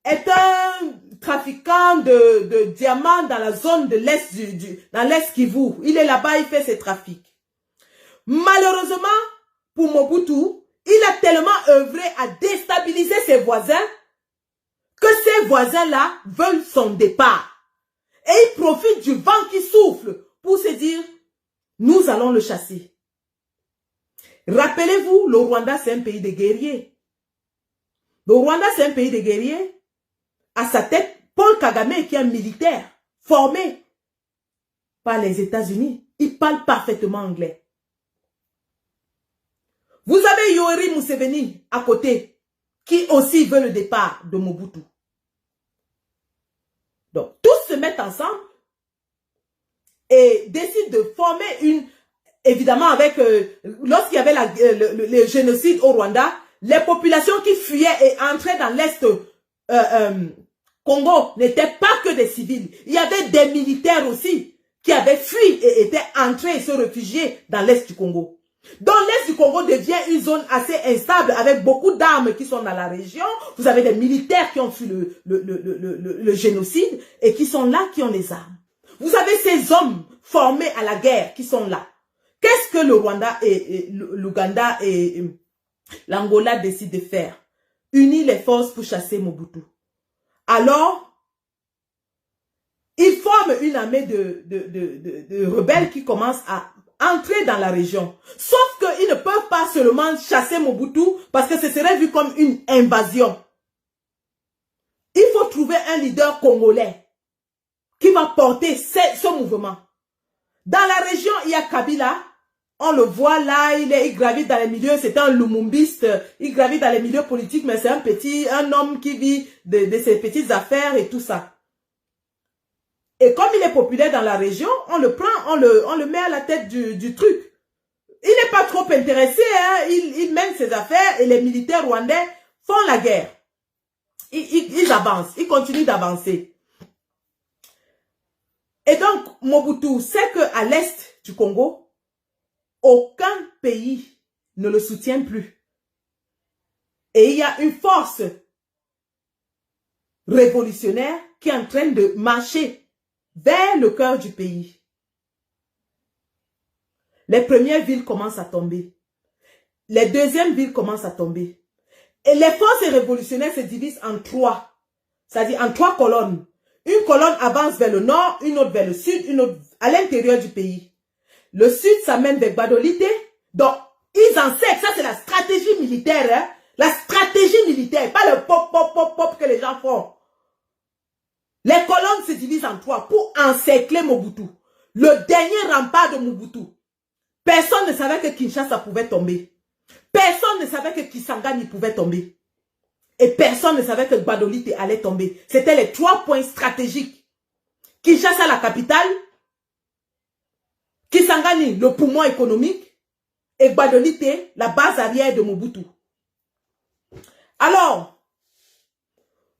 est un trafiquant de diamants dans la zone de l'Est dans l'Est Kivu. Il est là-bas, il fait ses trafics. Malheureusement, pour Mobutu, il a tellement œuvré à déstabiliser ses voisins que ces voisins-là veulent son départ. Et il profite du vent qui souffle pour se dire, nous allons le chasser. Rappelez-vous, le Rwanda, c'est un pays de guerriers. Le Rwanda, c'est un pays de guerriers. À sa tête, Paul Kagame, qui est un militaire formé par les États-Unis. Il parle parfaitement anglais. Vous avez Yoweri Museveni à côté, qui aussi veut le départ de Mobutu. Donc, tous se mettent ensemble et décident de former une... Évidemment, avec lorsqu'il y avait le génocide au Rwanda, les populations qui fuyaient et entraient dans l'Est Congo n'étaient pas que des civils. Il y avait des militaires aussi qui avaient fui et étaient entrés et se réfugiés dans l'Est du Congo. Donc l'Est du Congo devient une zone assez instable avec beaucoup d'armes qui sont dans la région. Vous avez des militaires qui ont fui le génocide et qui sont là, qui ont les armes. Vous avez ces hommes formés à la guerre qui sont là. Qu'est-ce que le Rwanda et l'Ouganda et l'Angola décident de faire? Unir les forces pour chasser Mobutu. Alors, ils forment une armée de rebelles qui commencent à entrer dans la région. Sauf qu'ils ne peuvent pas seulement chasser Mobutu parce que ce serait vu comme une invasion. trouver un leader congolais qui va porter ce mouvement. Dans la région, il y a Kabila. On le voit là, il gravite dans les milieux, c'est un lumumbiste, il gravite dans les milieux politiques, mais c'est un homme qui vit de ses petites affaires et tout ça. Et comme il est populaire dans la région, on le prend, on le met à la tête du truc. Il n'est pas trop intéressé, hein? Il mène ses affaires et les militaires rwandais font la guerre. Ils avancent, ils continuent d'avancer. Et donc, Mobutu sait qu'à l'est du Congo, aucun pays ne le soutient plus. Et il y a une force révolutionnaire qui est en train de marcher vers le cœur du pays. Les premières villes commencent à tomber. Les deuxièmes villes commencent à tomber. Et les forces révolutionnaires se divisent en trois. C'est-à-dire en trois colonnes. Une colonne avance vers le nord, une autre vers le sud, une autre à l'intérieur du pays. Le sud s'amène vers Gbadolite. Donc, ils en savent. Ça, c'est la stratégie militaire. Hein? La stratégie militaire. Pas le pop, pop, pop, pop que les gens font. Les colonnes se divisent en trois pour encercler Mobutu. Le dernier rempart de Mobutu. Personne ne savait que Kinshasa pouvait tomber. Personne ne savait que Kisangani pouvait tomber. Et personne ne savait que Gbadolite allait tomber. C'était les trois points stratégiques. Kinshasa, la capitale. Kisangani, le poumon économique. Et Gbadolite, la base arrière de Mobutu. Alors,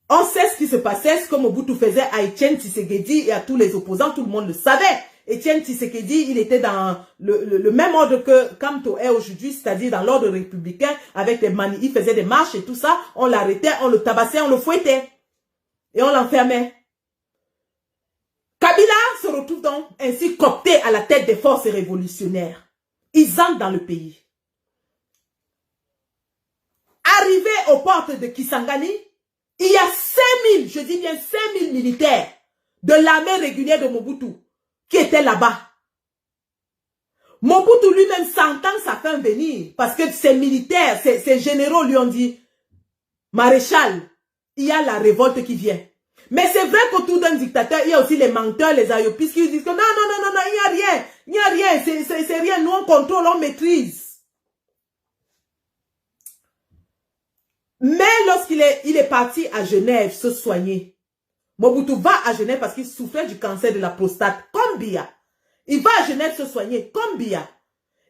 on sait ce qui se passait, ce que Mobutu faisait à Etienne Tshisekedi et à tous les opposants. Tout le monde le savait. Etienne Tshisekedi, il était dans le même ordre que Kamto est aujourd'hui, c'est-à-dire dans l'ordre républicain, avec les il faisait des marches et tout ça. On l'arrêtait, on le tabassait, on le fouettait. Et on l'enfermait. Kabila se retrouve donc ainsi coopté à la tête des forces révolutionnaires. Ils entrent dans le pays. Arrivé aux portes de Kisangani, il y a 5000, je dis bien 5000 militaires de l'armée régulière de Mobutu qui étaient là-bas. Mobutu lui-même s'entend sa fin venir parce que ses militaires, ses généraux lui ont dit, maréchal, il y a la révolte qui vient. Mais c'est vrai qu'autour d'un dictateur, il y a aussi les menteurs, les ayopistes qui disent que non, il n'y a rien, c'est rien, nous on contrôle, on maîtrise. Mais lorsqu'il est parti à Genève se soigner, Mobutu va à Genève parce qu'il souffrait du cancer de la prostate, comme Biya. Il va à Genève se soigner, comme Biya.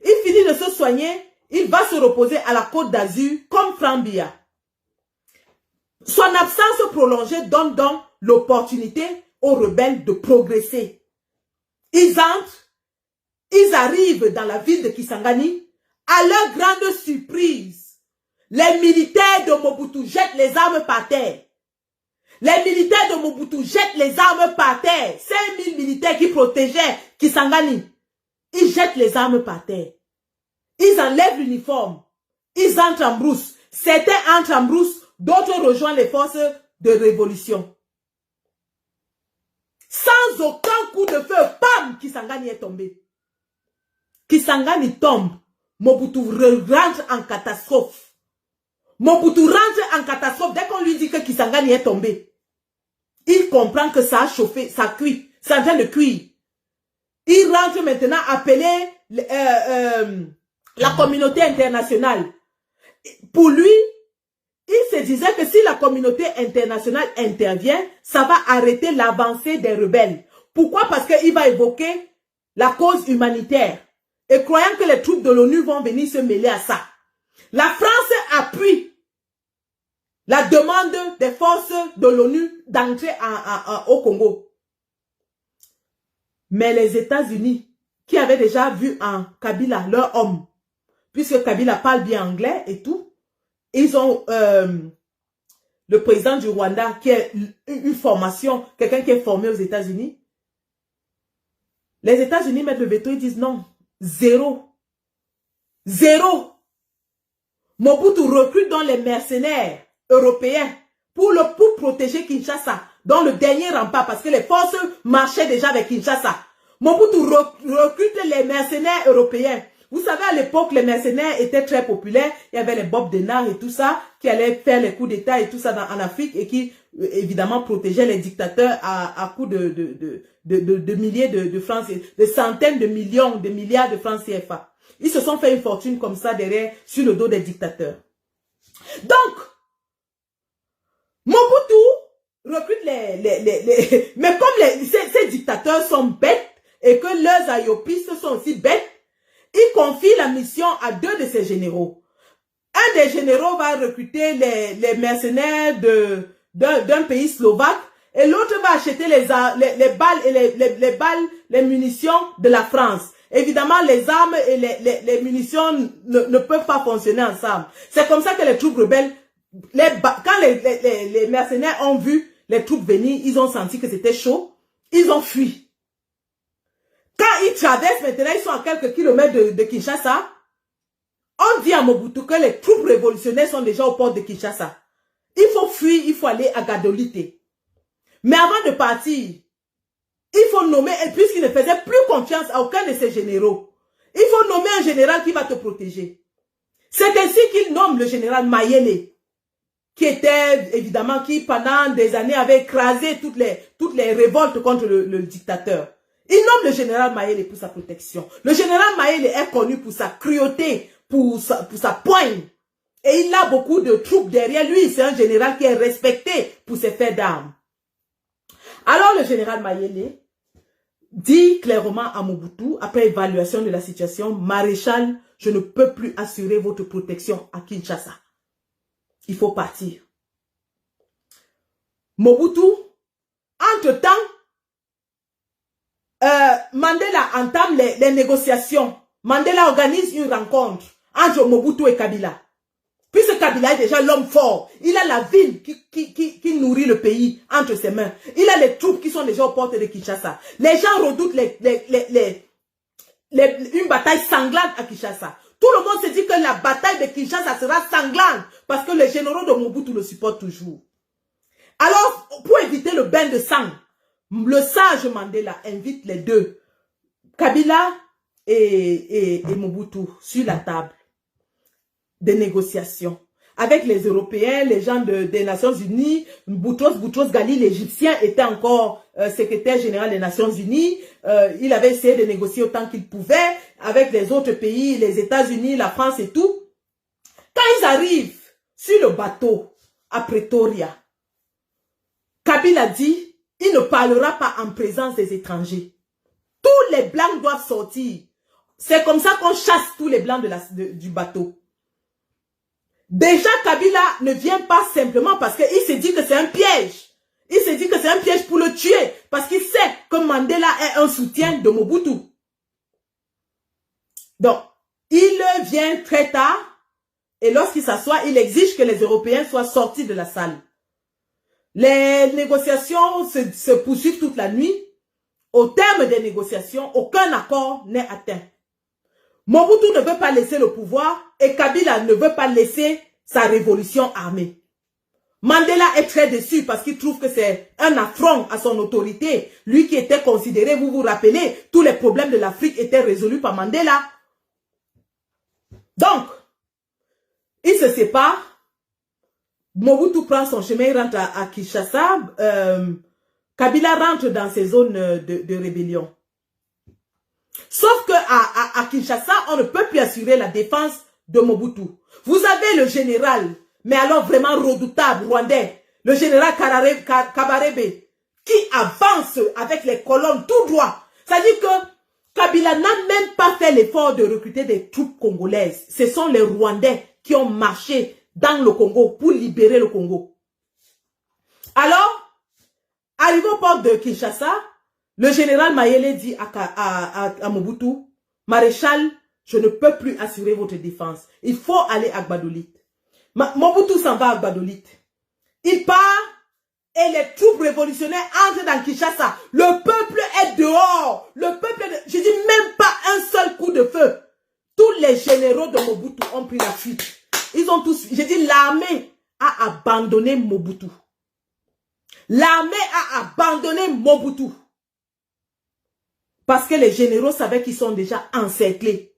Il finit de se soigner, il va se reposer à la Côte d'Azur, comme Franck Biya. Son absence prolongée donne donc l'opportunité aux rebelles de progresser. Ils entrent, ils arrivent dans la ville de Kisangani. À leur grande surprise, les militaires de Mobutu jettent les armes par terre. Les militaires de Mobutu jettent les armes par terre. 5000 militaires qui protégeaient Kisangani. Ils jettent les armes par terre. Ils enlèvent l'uniforme. Ils entrent en brousse. Certains entrent en brousse, d'autres rejoignent les forces de révolution. Sans aucun coup de feu, bam, Kisangani est tombé. Kisangani tombe. Mobutu rentre en catastrophe. Mobutu rentre en catastrophe dès qu'on lui dit que Kisangani est tombé. Il comprend que ça a chauffé, ça cuit, c'est en train de cuire. Il rentre maintenant appeler la communauté internationale. Pour lui, il se disait que si la communauté internationale intervient, ça va arrêter l'avancée des rebelles. Pourquoi? Parce qu'il va évoquer la cause humanitaire. Et croyant que les troupes de l'ONU vont venir se mêler à ça. La France appuie la demande des forces de l'ONU d'entrer au Congo. Mais les États-Unis, qui avaient déjà vu en Kabila leur homme, puisque Kabila parle bien anglais et tout, ils ont le président du Rwanda qui a une formation, quelqu'un qui est formé aux États-Unis. Les États-Unis mettent le veto, ils disent non, zéro. Zéro. Mobutu recrute dans les mercenaires européens pour protéger Kinshasa, dans le dernier rempart, parce que les forces marchaient déjà avec Kinshasa. Mobutu recrute les mercenaires européens Vous savez, à l'époque, les mercenaires étaient très populaires. Il y avait les Bob Denard et tout ça, qui allaient faire les coups d'État et tout ça en Afrique et qui, évidemment, protégeaient les dictateurs à coups de milliers de francs, de centaines de millions, de milliards de francs CFA. Ils se sont fait une fortune comme ça derrière, sur le dos des dictateurs. Donc, Mobutu recrute mais comme ces dictateurs sont bêtes et que leurs ayopistes sont aussi bêtes, il confie la mission à 2 de ses généraux. Un des généraux va recruter les mercenaires d'un pays slovaque et l'autre va acheter les balles et les munitions de la France. Évidemment, les armes et les munitions ne peuvent pas fonctionner ensemble. C'est comme ça que les troupes rebelles, quand les mercenaires ont vu les troupes venir, ils ont senti que c'était chaud, ils ont fui. Quand ils traversent maintenant, ils sont à quelques kilomètres de Kinshasa, on dit à Mobutu que les troupes révolutionnaires sont déjà au port de Kinshasa. Il faut fuir, il faut aller à Gadolite. Mais avant de partir, il faut nommer, et puisqu'il ne faisait plus confiance à aucun de ses généraux, il faut nommer un général qui va te protéger. C'est ainsi qu'il nomme le général Mayele, qui était, évidemment, qui pendant des années avait écrasé toutes les révoltes contre le dictateur. Il nomme le général Mayele pour sa protection. Le général Mayele est connu pour sa cruauté, pour sa poigne. Et il a beaucoup de troupes derrière lui. C'est un général qui est respecté pour ses faits d'armes. Alors le général Mayele dit clairement à Mobutu, après évaluation de la situation, Maréchal, je ne peux plus assurer votre protection à Kinshasa. Il faut partir. Mobutu, entre-temps, Mandela entame les négociations. Mandela organise une rencontre entre Mobutu et Kabila. Puisque Kabila est déjà l'homme fort, il a la ville qui nourrit le pays entre ses mains. Il a les troupes qui sont déjà aux portes de Kinshasa. Les gens redoutent une bataille sanglante à Kinshasa. Tout le monde se dit que la bataille de Kinshasa sera sanglante parce que les généraux de Mobutu le supportent toujours. Alors, pour éviter le bain de sang, le sage Mandela invite les deux, Kabila et Mobutu, sur la table des négociations. Avec les Européens, les gens des Nations Unies, Boutros Ghali, l'Égyptien, était encore secrétaire général des Nations Unies. Il avait essayé de négocier autant qu'il pouvait avec les autres pays, les États-Unis, la France et tout. Quand ils arrivent sur le bateau à Pretoria, Kabila dit, il ne parlera pas en présence des étrangers. Tous les blancs doivent sortir. C'est comme ça qu'on chasse tous les blancs du bateau. Déjà, Kabila ne vient pas simplement parce qu'il se dit que c'est un piège. Il se dit que c'est un piège pour le tuer. Parce qu'il sait que Mandela est un soutien de Mobutu. Donc, il vient très tard. Et lorsqu'il s'assoit, il exige que les Européens soient sortis de la salle. Les négociations se poursuivent toute la nuit. Au terme des négociations, aucun accord n'est atteint. Mobutu ne veut pas laisser le pouvoir et Kabila ne veut pas laisser sa révolution armée. Mandela est très déçu parce qu'il trouve que c'est un affront à son autorité. Lui qui était considéré, vous vous rappelez, tous les problèmes de l'Afrique étaient résolus par Mandela. Donc, il se sépare. Mobutu prend son chemin, il rentre à Kinshasa. Kabila rentre dans ses zones de rébellion. Sauf que à Kinshasa, on ne peut plus assurer la défense de Mobutu. Vous avez le général, mais alors vraiment redoutable, rwandais, le général Kabarebe, qui avance avec les colonnes tout droit. C'est-à-dire que Kabila n'a même pas fait l'effort de recruter des troupes congolaises. Ce sont les Rwandais qui ont marché dans le Congo pour libérer le Congo. Alors, arrivé au port de Kinshasa, le général Mayele dit à Mobutu, Maréchal, je ne peux plus assurer votre défense. Il faut aller à Gbadolite. Mobutu s'en va à Gbadolite. Il part et les troupes révolutionnaires entrent dans Kinshasa. Le peuple est dehors. Le peuple, je dis même pas un seul coup de feu. Tous les généraux de Mobutu ont pris la fuite. Ils ont tous, je dis l'armée a abandonné Mobutu. L'armée a abandonné Mobutu. Parce que les généraux savaient qu'ils sont déjà encerclés.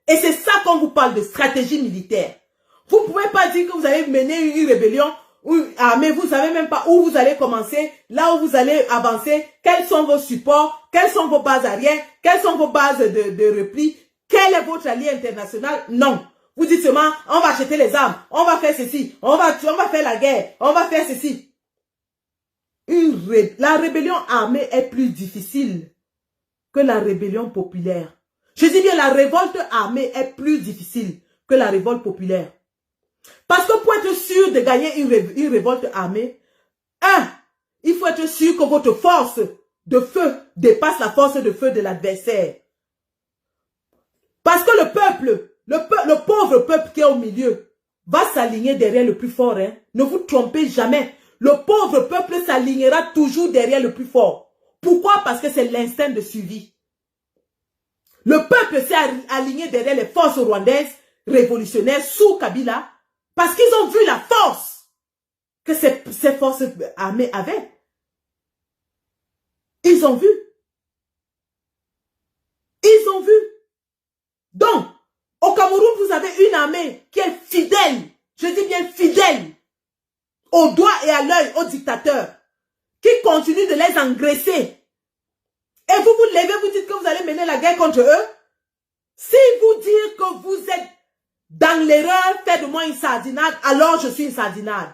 Et c'est ça qu'on vous parle de stratégie militaire. Vous ne pouvez pas dire que vous allez mener une rébellion, mais vous ne savez même pas où vous allez commencer, là où vous allez avancer, quels sont vos supports, quelles sont vos bases arrière, quelles sont vos bases de repli, quel est votre allié international. Non. Vous dites seulement, on va acheter les armes, on va faire ceci, on va faire la guerre, on va faire ceci. La rébellion armée est plus difficile que la rébellion populaire. Je dis bien, la révolte armée est plus difficile que la révolte populaire. Parce que pour être sûr de gagner une révolte armée, il faut être sûr que votre force de feu dépasse la force de feu de l'adversaire. Parce que le peuple, le pauvre peuple qui est au milieu, va s'aligner derrière le plus fort. Hein. Ne vous trompez jamais. Le pauvre peuple s'alignera toujours derrière le plus fort. Pourquoi? Parce que c'est l'instinct de survie. Le peuple s'est aligné derrière les forces rwandaises révolutionnaires sous Kabila parce qu'ils ont vu la force que ces forces armées avaient. Ils ont vu. Ils ont vu. Donc, au Cameroun, vous avez une armée qui est fidèle, je dis bien fidèle, au doigt et à l'œil aux dictateurs, qui continue de les engraisser. Et vous vous levez, vous dites que vous allez mener la guerre contre eux. Si vous dites que vous êtes dans l'erreur, faites de moi une sardinade, alors je suis une sardinade.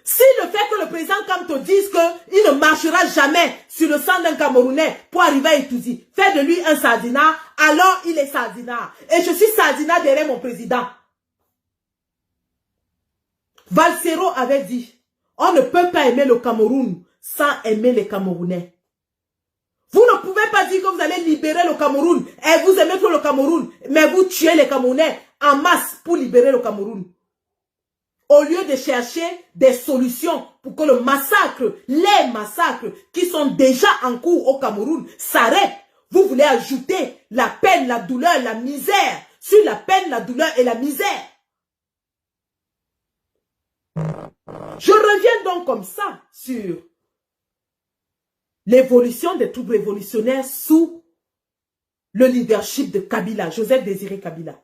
Si le fait que le président Kamto dise qu'il ne marchera jamais sur le sang d'un Camerounais pour arriver à Itouzi, fait de lui un sardinat, alors il est sardinat. Et je suis sardinat derrière mon président. Valsero avait dit, on ne peut pas aimer le Cameroun sans aimer les Camerounais. Vous ne pouvez pas dire que vous allez libérer le Cameroun et vous aimez tout le Cameroun, mais vous tuez les Camerounais en masse pour libérer le Cameroun. Au lieu de chercher des solutions pour que le massacre, les massacres qui sont déjà en cours au Cameroun s'arrêtent, vous voulez ajouter la peine, la douleur, la misère sur la peine, la douleur et la misère. Je reviens donc comme ça sur l'évolution des troupes révolutionnaires sous le leadership de Kabila, Joseph Désiré Kabila.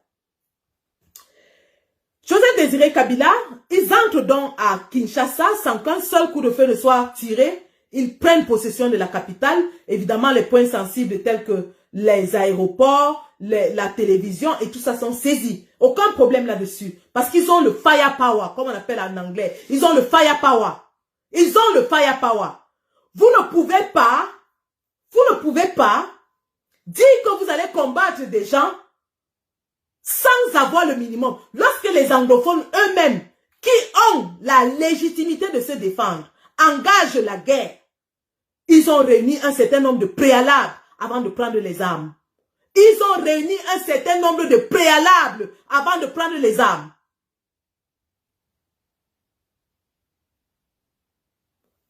Joseph Désiré Kabila, ils entrent donc à Kinshasa sans qu'un seul coup de feu ne soit tiré. Ils prennent possession de la capitale. Évidemment, les points sensibles tels que les aéroports, la télévision et tout ça sont saisis. Aucun problème là-dessus. Parce qu'ils ont le firepower, comme on appelle en anglais. Ils ont le firepower. Ils ont le firepower. Vous ne pouvez pas dire que vous allez combattre des gens sans avoir le minimum. Lorsque les anglophones eux-mêmes, qui ont la légitimité de se défendre, engagent la guerre, ils ont réuni un certain nombre de préalables avant de prendre les armes. Ils ont réuni un certain nombre de préalables avant de prendre les armes.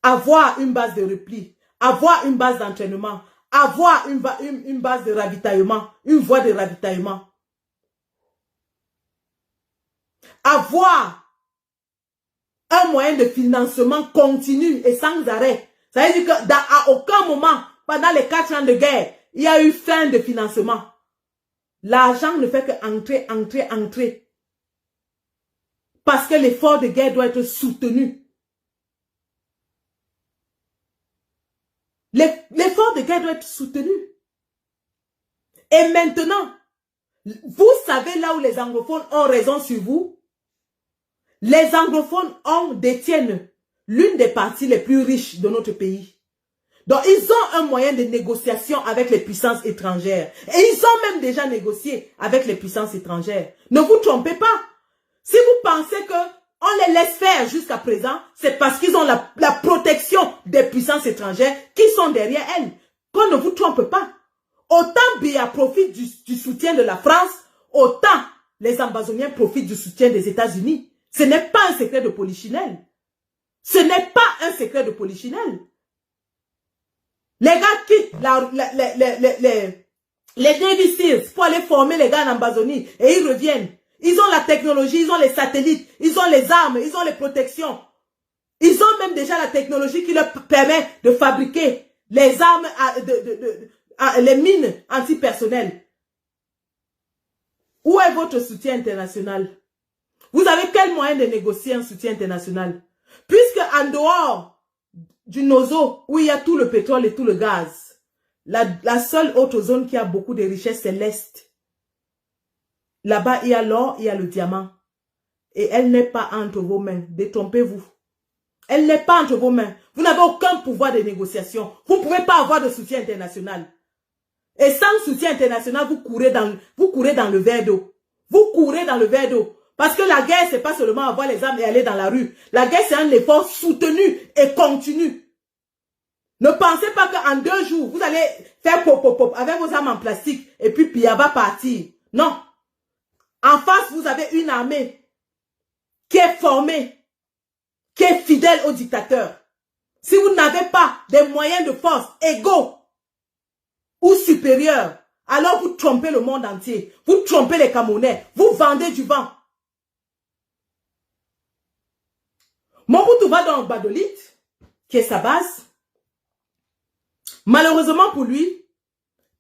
Avoir une base de repli, avoir une base d'entraînement, avoir une base de ravitaillement, une voie de ravitaillement. Avoir un moyen de financement continu et sans arrêt. Ça veut dire qu'à aucun moment, pendant les 4 ans de guerre, il y a eu fin de financement. L'argent ne fait que entrer. Parce que l'effort de guerre doit être soutenu. L'effort de guerre doit être soutenu. Et maintenant, vous savez là où les anglophones ont raison sur vous? Les anglophones détiennent l'une des parties les plus riches de notre pays. Donc, ils ont un moyen de négociation avec les puissances étrangères. Et ils ont même déjà négocié avec les puissances étrangères. Ne vous trompez pas. Si vous pensez qu'on les laisse faire jusqu'à présent, c'est parce qu'ils ont la protection des puissances étrangères qui sont derrière elles. Qu'on ne vous trompe pas. Autant Biya profite du soutien de la France, autant les Ambazoniens profitent du soutien des États-Unis. Ce n'est pas un secret de polichinelle. Ce n'est pas un secret de polichinelle. Les gars quittent les Navy Seals pour aller former les gars en Ambazonie et ils reviennent. Ils ont la technologie, ils ont les satellites, ils ont les armes, ils ont les protections. Ils ont même déjà la technologie qui leur permet de fabriquer les armes, les mines antipersonnelles. Où est votre soutien international? Vous avez quel moyen de négocier un soutien international? Puisque en dehors du Nozo, où il y a tout le pétrole et tout le gaz, la seule autre zone qui a beaucoup de richesses, c'est l'Est. Là-bas, il y a l'or, il y a le diamant. Et elle n'est pas entre vos mains. Détrompez-vous. Elle n'est pas entre vos mains. Vous n'avez aucun pouvoir de négociation. Vous ne pouvez pas avoir de soutien international. Et sans soutien international, vous courez dans le verre d'eau. Vous courez dans le verre d'eau. Parce que la guerre, c'est pas seulement avoir les armes et aller dans la rue. La guerre, c'est un effort soutenu et continu. Ne pensez pas qu'en 2 jours, vous allez faire pop pop pop avec vos armes en plastique et puis Pia va partir. Non. En face, vous avez une armée qui est formée, qui est fidèle au dictateur. Si vous n'avez pas des moyens de force égaux ou supérieurs, alors vous trompez le monde entier. Vous trompez les Camerounais. Vous vendez du vent. Mobutu va dans Gbadolite, qui est sa base. Malheureusement pour lui,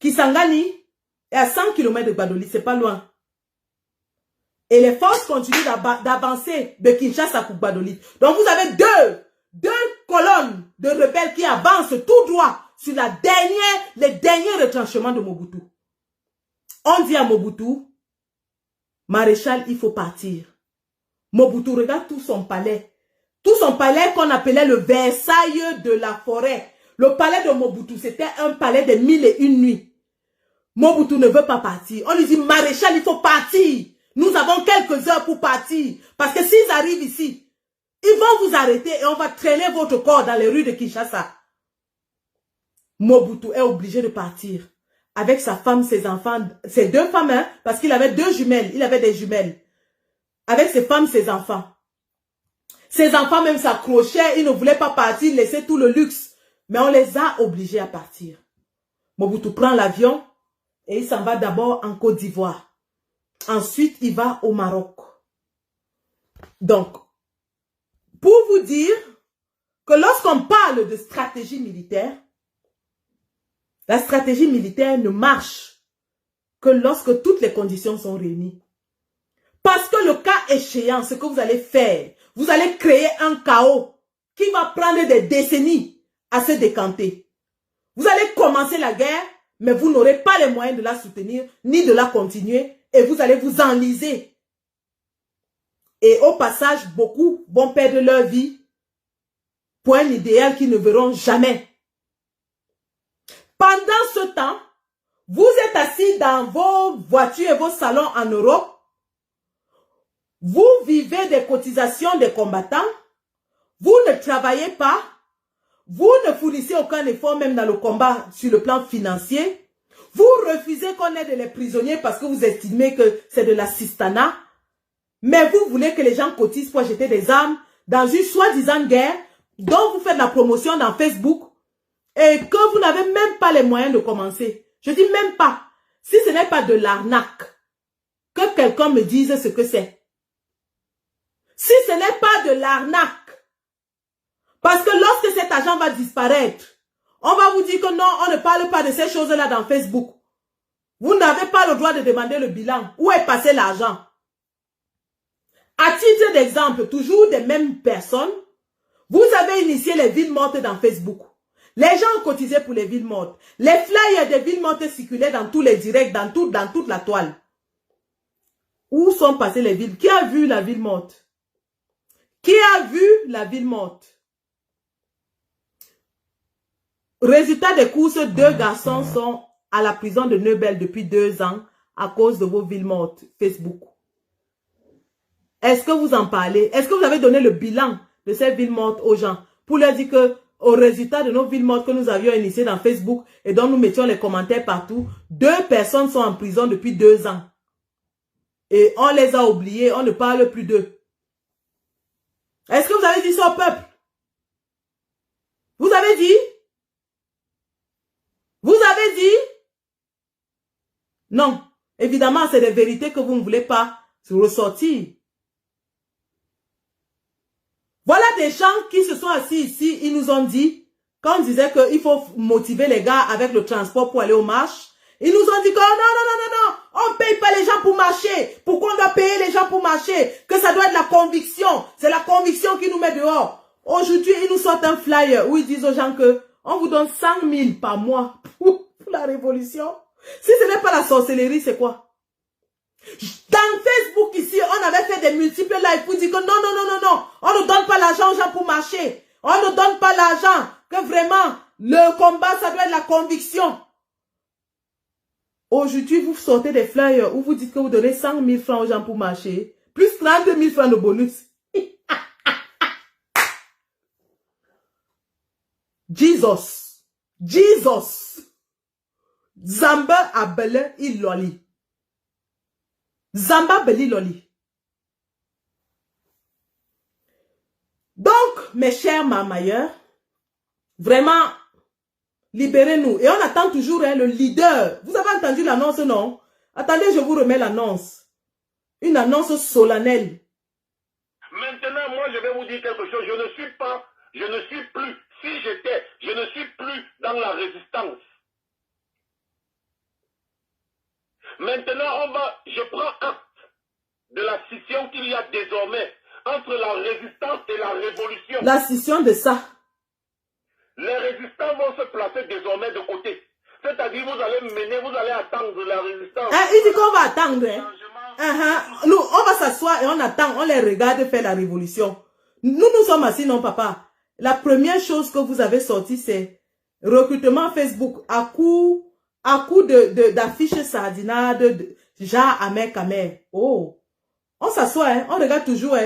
Kisangani est à 100 km de Gbadolite, c'est pas loin. Et les forces continuent d'avancer de Kinshasa pour Gbadolite. Donc vous avez deux colonnes de rebelles qui avancent tout droit sur les derniers retranchements de Mobutu. On dit à Mobutu, maréchal, il faut partir. Mobutu regarde tout son palais. Tout son palais qu'on appelait le Versailles de la forêt. Le palais de Mobutu, c'était un palais de 1001 nuits. Mobutu ne veut pas partir. On lui dit, maréchal, il faut partir. Nous avons quelques heures pour partir. Parce que s'ils arrivent ici, ils vont vous arrêter et on va traîner votre corps dans les rues de Kinshasa. Mobutu est obligé de partir. Avec sa femme, ses enfants, ses 2 femmes, hein, parce qu'il avait 2 jumelles. Il avait des jumelles. Avec ses femmes, ses enfants. Ses enfants même s'accrochaient. Ils ne voulaient pas partir, laisser tout le luxe. Mais on les a obligés à partir. Mobutu prend l'avion et il s'en va d'abord en Côte d'Ivoire. Ensuite, il va au Maroc. Donc, pour vous dire que lorsqu'on parle de stratégie militaire, la stratégie militaire ne marche que lorsque toutes les conditions sont réunies. Parce que le cas échéant, ce que vous allez faire, vous allez créer un chaos qui va prendre des décennies à se décanter. Vous allez commencer la guerre, mais vous n'aurez pas les moyens de la soutenir, ni de la continuer, et vous allez vous enliser. Et au passage, beaucoup vont perdre leur vie pour un idéal qu'ils ne verront jamais. Pendant ce temps, vous êtes assis dans vos voitures et vos salons en Europe. Vous vivez des cotisations des combattants. Vous ne travaillez pas. Vous ne fournissez aucun effort même dans le combat sur le plan financier. Vous refusez qu'on aide les prisonniers parce que vous estimez que c'est de l'assistanat. Mais vous voulez que les gens cotisent pour acheter des armes dans une soi-disant guerre dont vous faites la promotion dans Facebook et que vous n'avez même pas les moyens de commencer. Je dis même pas. Si ce n'est pas de l'arnaque, que quelqu'un me dise ce que c'est. Si ce n'est pas de l'arnaque, parce que lorsque cet argent va disparaître, on va vous dire que non, on ne parle pas de ces choses-là dans Facebook. Vous n'avez pas le droit de demander le bilan. Où est passé l'argent? À titre d'exemple, toujours des mêmes personnes, vous avez initié les villes mortes dans Facebook. Les gens ont cotisé pour les villes mortes. Les flyers des villes mortes circulaient dans tous les directs, dans toute la toile. Où sont passées les villes? Qui a vu la ville morte? Qui a vu la ville morte? Résultat des courses, 2 garçons sont à la prison de Neubel depuis 2 ans à cause de vos villes mortes Facebook. Est-ce que vous en parlez? Est-ce que vous avez donné le bilan de ces villes mortes aux gens pour leur dire que au résultat de nos villes mortes que nous avions initiées dans Facebook et dont nous mettions les commentaires partout, 2 personnes sont en prison depuis 2 ans. Et on les a oubliés, on ne parle plus d'eux. Est-ce que vous avez dit ça au peuple? Vous avez dit? Vous avez dit? Non. Évidemment, c'est des vérités que vous ne voulez pas ressortir. Voilà des gens qui se sont assis ici, ils nous ont dit, quand on disait qu'il faut motiver les gars avec le transport pour aller aux marches, ils nous ont dit que non, On ne paye pas les gens pour marcher. Pourquoi on doit payer les gens pour marcher? Que ça doit être la conviction. C'est la conviction qui nous met dehors. Aujourd'hui, ils nous sortent un flyer où ils disent aux gens que on vous donne 100 000 par mois pour la révolution. Si ce n'est pas la sorcellerie, c'est quoi? Dans Facebook ici, on avait fait des multiples lives pour dire que non, on ne donne pas l'argent aux gens pour marcher. On ne donne pas l'argent, que vraiment, le combat, ça doit être la conviction. Aujourd'hui, vous sortez des flyers où vous dites que vous donnez 100 000 francs aux gens pour marcher, plus 30 000 francs de bonus. Jesus. Zamba abele iloli. Zamba beli loli. Donc, mes chers mamailleurs, vraiment, libérez-nous. Et on attend toujours le leader. Vous avez entendu l'annonce, non? Attendez, je vous remets l'annonce. Une annonce solennelle. Maintenant, moi, je vais vous dire quelque chose. Je ne suis plus, je ne suis plus dans la résistance. Maintenant, je prends acte de la scission qu'il y a désormais entre la résistance et la révolution. La scission de ça. Les résistants vont se placer désormais de côté. C'est-à-dire, vous allez attendre la résistance. Il dit qu'on va attendre. Nous, on va s'asseoir et on attend, on les regarde faire la révolution. Nous sommes assis, non, papa. La première chose que vous avez sorti, c'est recrutement Facebook à coup d'affiches sardinades, genre amer. Oh. On s'assoit, on regarde toujours,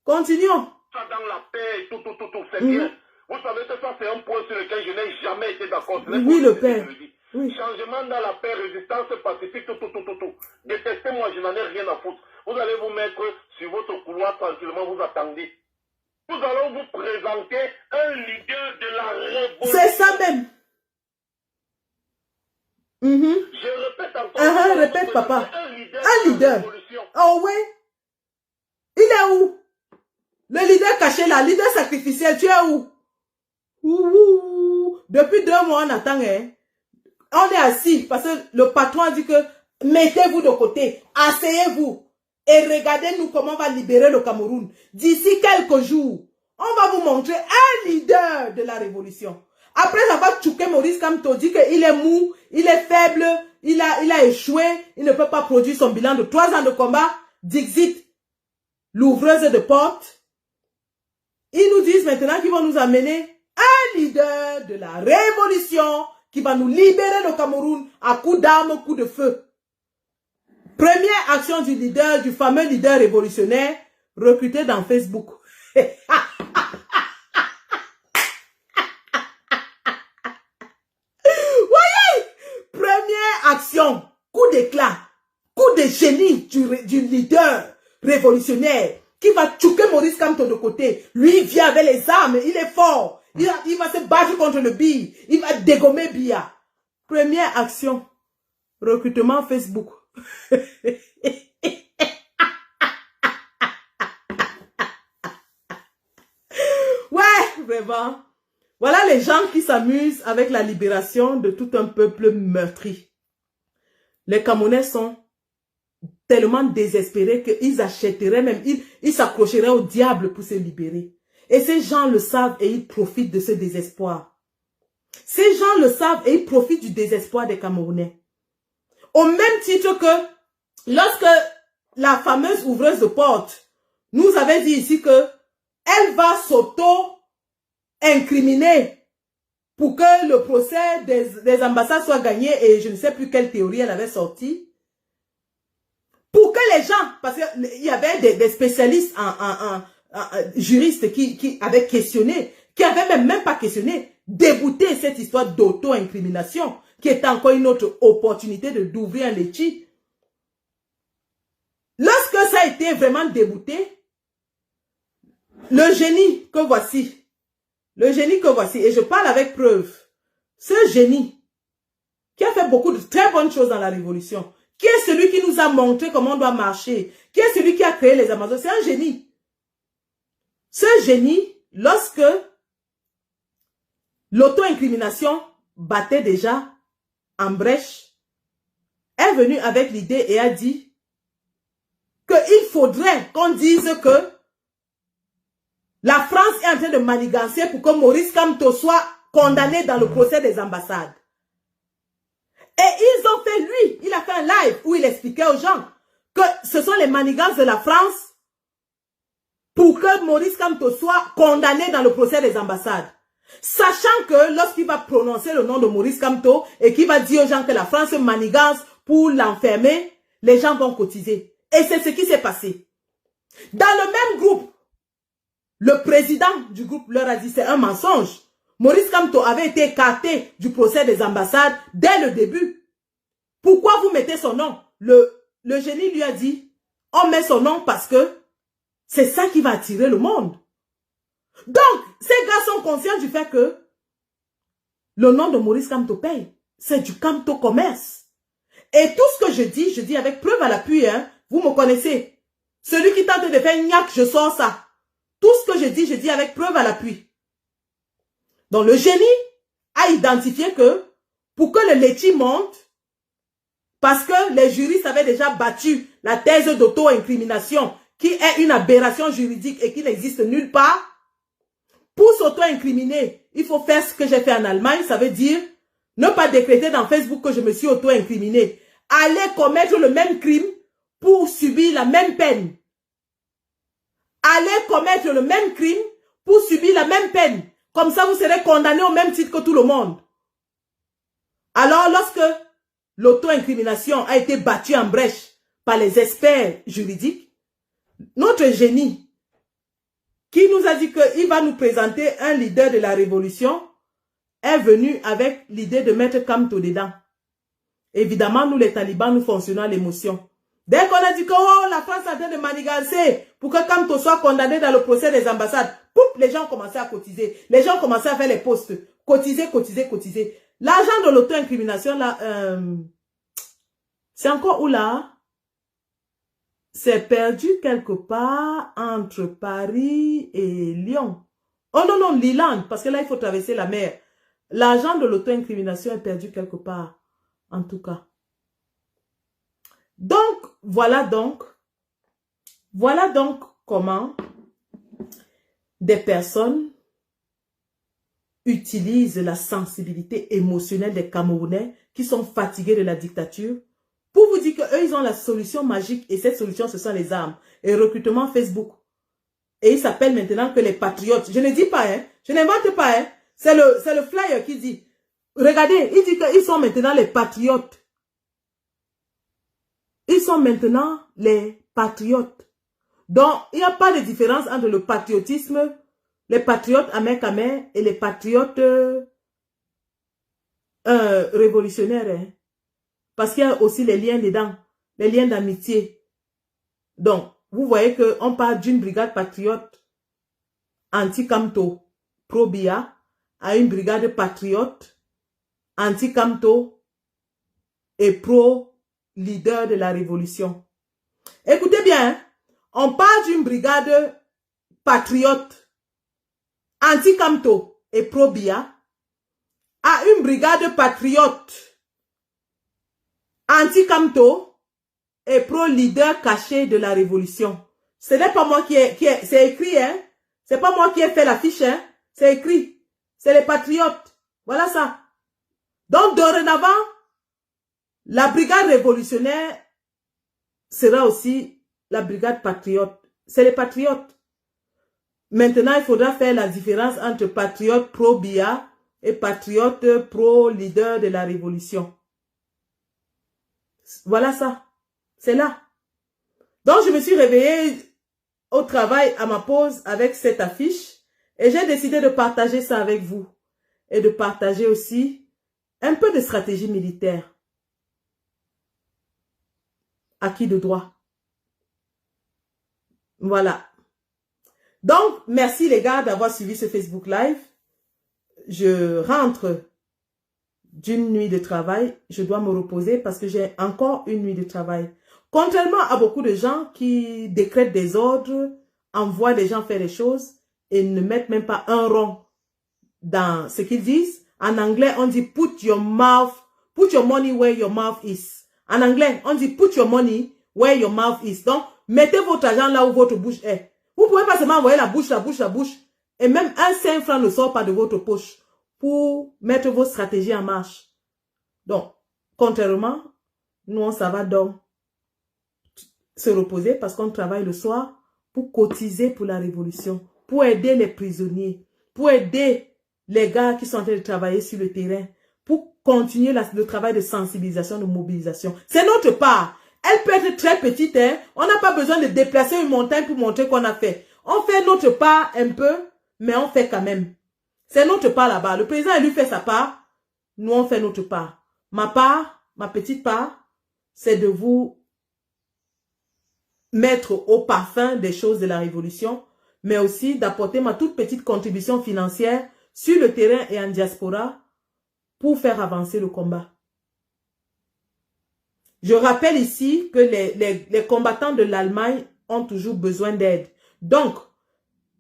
Continuons. Ça dans la paix, tout, c'est bien. Vous savez que ça, c'est un point sur lequel je n'ai jamais été d'accord. Oui, le père. Oui. Changement dans la paix, résistance pacifique, tout. Détestez-moi, je n'en ai rien à foutre. Vous allez vous mettre sur votre couloir tranquillement, vous attendez. Nous allons vous présenter un leader de la révolution. C'est ça même. Je répète encore. Répète, papa. Un leader. De la révolution. Oh oui. Il est où? Le leader caché là, leader sacrificiel, tu es où? Depuis 2 mois, on attend, On est assis parce que le patron a dit que mettez-vous de côté, asseyez-vous et regardez-nous comment on va libérer le Cameroun. D'ici quelques jours, on va vous montrer un leader de la révolution. Après avoir tchouqué Maurice Kamto, dit qu'il est mou, il est faible, il a échoué, il ne peut pas produire son bilan de 3 ans de combat. Dixit, l'ouvreuse de porte. Ils nous disent maintenant qu'ils vont nous amener un leader de la révolution qui va nous libérer le Cameroun à coups d'armes, coups de feu. Première action du leader, du fameux leader révolutionnaire, recruté dans Facebook. Voyez, première action, coup d'éclat, coup de génie du leader révolutionnaire qui va tchouquer Maurice Kamto de côté. Lui, il vient avec les armes, il est fort. Il va se battre contre le BI. Il va dégommer BIA. Première action, recrutement Facebook. Ouais, vraiment. Voilà les gens qui s'amusent avec la libération de tout un peuple meurtri. Les Camerounais sont tellement désespérés qu'ils achèteraient même, ils s'accrocheraient au diable pour se libérer. Et ces gens le savent et ils profitent de ce désespoir. Ces gens le savent et ils profitent du désespoir des Camerounais. Au même titre que lorsque la fameuse ouvreuse de porte nous avait dit ici que elle va s'auto-incriminer pour que le procès des ambassades soit gagné et je ne sais plus quelle théorie elle avait sorti. Pour que les gens, parce qu'il y avait des spécialistes juristes qui avaient questionné, qui avaient même pas questionné, débouté cette histoire d'auto-incrimination, qui est encore une autre opportunité d'ouvrir un litchi. Lorsque ça a été vraiment débouté, le génie que voici, et je parle avec preuve, ce génie, qui a fait beaucoup de très bonnes choses dans la révolution, qui est celui qui nous a montré comment on doit marcher, qui est celui qui a créé les Amazones, c'est un génie. Ce génie, lorsque l'auto-incrimination battait déjà en brèche, est venu avec l'idée et a dit qu'il faudrait qu'on dise que la France est en train de manigancer pour que Maurice Kamto soit condamné dans le procès des ambassades. Et ils ont fait, lui, il a fait un live où il expliquait aux gens que ce sont les manigances de la France pour que Maurice Kamto soit condamné dans le procès des ambassades. Sachant que lorsqu'il va prononcer le nom de Maurice Kamto et qu'il va dire aux gens que la France manigance pour l'enfermer, les gens vont cotiser. Et c'est ce qui s'est passé. Dans le même groupe, le président du groupe leur a dit c'est un mensonge. Maurice Kamto avait été écarté du procès des ambassades dès le début. Pourquoi vous mettez son nom? Le génie lui a dit, on met son nom parce que c'est ça qui va attirer le monde. Donc, ces gars sont conscients du fait que le nom de Maurice Kamto paye. C'est du Kamto commerce. Et tout ce que je dis avec preuve à l'appui, hein, vous me connaissez. Celui qui tente de faire gnac, je sors ça. Tout ce que je dis avec preuve à l'appui. Donc, le génie a identifié que pour que le laitier monte, parce que les juristes avaient déjà battu la thèse d'auto-incrimination, qui est une aberration juridique et qui n'existe nulle part, pour s'auto-incriminer, il faut faire ce que j'ai fait en Allemagne, ça veut dire ne pas décréter dans Facebook que je me suis auto-incriminé. Aller commettre le même crime pour subir la même peine. Aller commettre le même crime pour subir la même peine. Comme ça, vous serez condamné au même titre que tout le monde. Alors, lorsque l'auto-incrimination a été battue en brèche par les experts juridiques, notre génie, qui nous a dit qu'il va nous présenter un leader de la révolution, est venu avec l'idée de mettre Kamto dedans. Évidemment, nous les talibans, nous fonctionnons à l'émotion. Dès qu'on a dit que oh, la France est en train de manigancer pour que Kamto soit condamné dans le procès des ambassades, poup, les gens ont commencé à cotiser. Les gens ont commencé à faire les postes. Cotiser, cotiser, cotiser. L'argent de l'auto-incrimination, là, c'est encore où là? C'est perdu quelque part entre Paris et Lyon. Oh non, non, Liland, parce que là, il faut traverser la mer. L'argent de l'auto-incrimination est perdu quelque part, en tout cas. Donc, voilà donc comment des personnes utilisent la sensibilité émotionnelle des Camerounais qui sont fatigués de la dictature pour vous dire qu'eux, ils ont la solution magique et cette solution, ce sont les armes et le recrutement Facebook. Et ils s'appellent maintenant que les patriotes. Je ne dis pas, hein, je n'invente pas, hein, c'est le flyer qui dit. Regardez, il dit qu'ils sont maintenant les patriotes. Ils sont maintenant les patriotes. Donc, il n'y a pas de différence entre le patriotisme, les patriotes Amer et les patriotes révolutionnaires. Hein. Parce qu'il y a aussi les liens dedans, les liens d'amitié. Donc, vous voyez qu'on parle d'une brigade patriote anti-Kamto pro-Biya à une brigade patriote anti-Kamto et pro-leader de la révolution. Écoutez bien, hein, on parle d'une brigade patriote anti-Kamto et pro-Biya à une brigade patriote anti-Kamto et pro-leader caché de la révolution. Ce n'est pas moi c'est écrit, hein. C'est pas moi qui ai fait l'affiche, hein. C'est écrit. C'est les patriotes. Voilà ça. Donc, dorénavant, la brigade révolutionnaire sera aussi la brigade patriote. C'est les patriotes. Maintenant, il faudra faire la différence entre patriote pro-Biya et patriote pro-leader de la révolution. Voilà ça. C'est là. Donc, je me suis réveillée au travail à ma pause avec cette affiche et j'ai décidé de partager ça avec vous et de partager aussi un peu de stratégie militaire. Acquis de droit. Voilà. Donc, merci les gars d'avoir suivi ce Facebook Live. Je rentre d'une nuit de travail, je dois me reposer parce que j'ai encore une nuit de travail. Contrairement à beaucoup de gens qui décrètent des ordres, envoient des gens faire des choses et ne mettent même pas un rond dans ce qu'ils disent. En anglais, on dit put your money where your mouth is. En anglais, on dit put your money where your mouth is. Donc, mettez votre argent là où votre bouche est. Vous pouvez pas seulement envoyer la bouche. Et même un 5 francs ne sort pas de votre poche pour mettre vos stratégies en marche. Donc, contrairement, nous, on s'en va donc se reposer parce qu'on travaille le soir pour cotiser pour la révolution, pour aider les prisonniers, pour aider les gars qui sont en train de travailler sur le terrain, pour continuer le travail de sensibilisation, de mobilisation. C'est notre part. Elle peut être très petite, hein. On n'a pas besoin de déplacer une montagne pour montrer qu'on a fait. On fait notre part un peu, mais on fait quand même. C'est notre part là-bas. Le président, lui, fait sa part. Nous, on fait notre part. Ma part, ma petite part, c'est de vous mettre au parfum des choses de la révolution, mais aussi d'apporter ma toute petite contribution financière sur le terrain et en diaspora pour faire avancer le combat. Je rappelle ici que les combattants de l'Allemagne ont toujours besoin d'aide. Donc,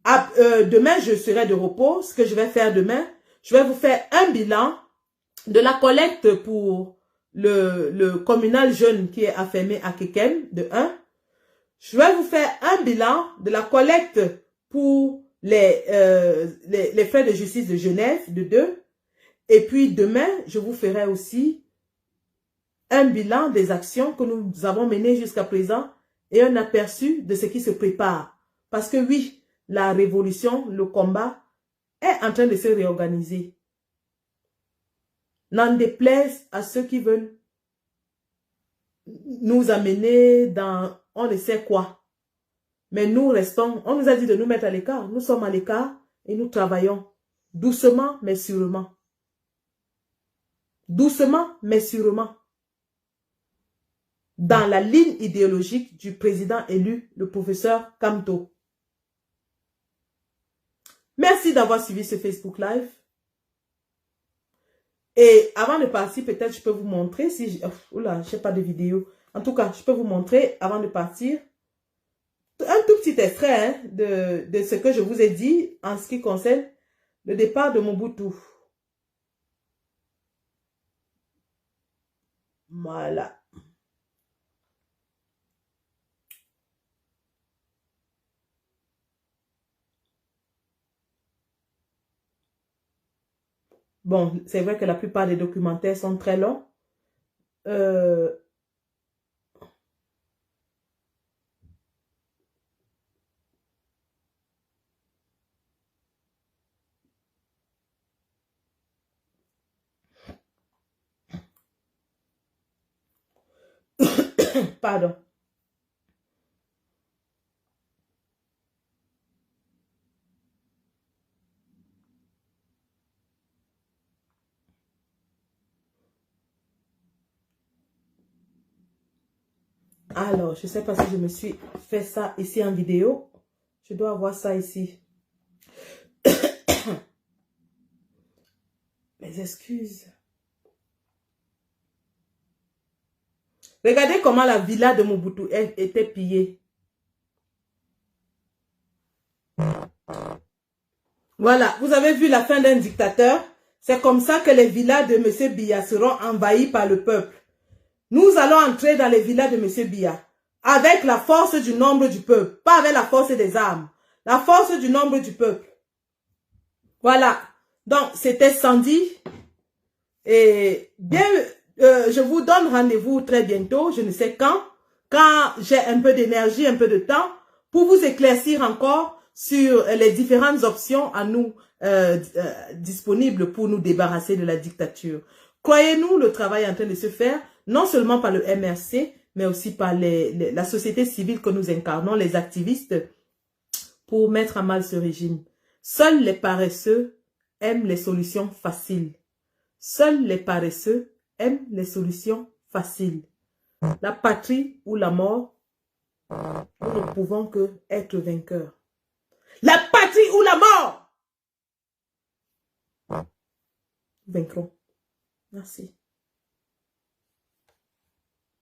demain, je serai de repos. Ce que je vais faire demain, je vais vous faire un bilan de la collecte pour le communal jeune qui est affermé à Kekem, de 1. Je vais vous faire un bilan de la collecte pour les frais de justice de Genève, de 2. Et puis demain, je vous ferai aussi un bilan des actions que nous avons menées jusqu'à présent et un aperçu de ce qui se prépare. Parce que oui, la révolution, le combat est en train de se réorganiser. N'en déplaise à ceux qui veulent nous amener dans on ne sait quoi. Mais nous restons, on nous a dit de nous mettre à l'écart. Nous sommes à l'écart et nous travaillons doucement mais sûrement. Doucement mais sûrement. Dans la ligne idéologique du président élu, le professeur Kamto. Merci d'avoir suivi ce Facebook Live. Et avant de partir, peut-être je peux vous montrer si... Oula, je n'ai pas de vidéo. En tout cas, je peux vous montrer avant de partir un tout petit extrait hein, de ce que je vous ai dit en ce qui concerne le départ de Mobutu. Voilà. Bon, c'est vrai que la plupart des documentaires sont très longs. Pardon. Alors, je ne sais pas si je me suis fait ça ici en vidéo. Je dois avoir ça ici. Mes excuses. Regardez comment la villa de Mobutu était pillée. Voilà, vous avez vu la fin d'un dictateur. C'est comme ça que les villas de M. Biya seront envahies par le peuple. Nous allons entrer dans les villas de M. Biya avec la force du nombre du peuple, pas avec la force des armes. La force du nombre du peuple. Voilà. Donc, c'était Sandy. Et bien, je vous donne rendez-vous très bientôt, je ne sais quand j'ai un peu d'énergie, un peu de temps, pour vous éclaircir encore sur les différentes options à nous disponibles pour nous débarrasser de la dictature. Croyez-nous, le travail est en train de se faire, non seulement par le MRC, mais aussi par la société civile que nous incarnons, les activistes, pour mettre à mal ce régime. Seuls les paresseux aiment les solutions faciles. Seuls les paresseux aiment les solutions faciles. La patrie ou la mort, nous ne pouvons que être vainqueurs. La patrie ou la mort, vaincrons. Merci.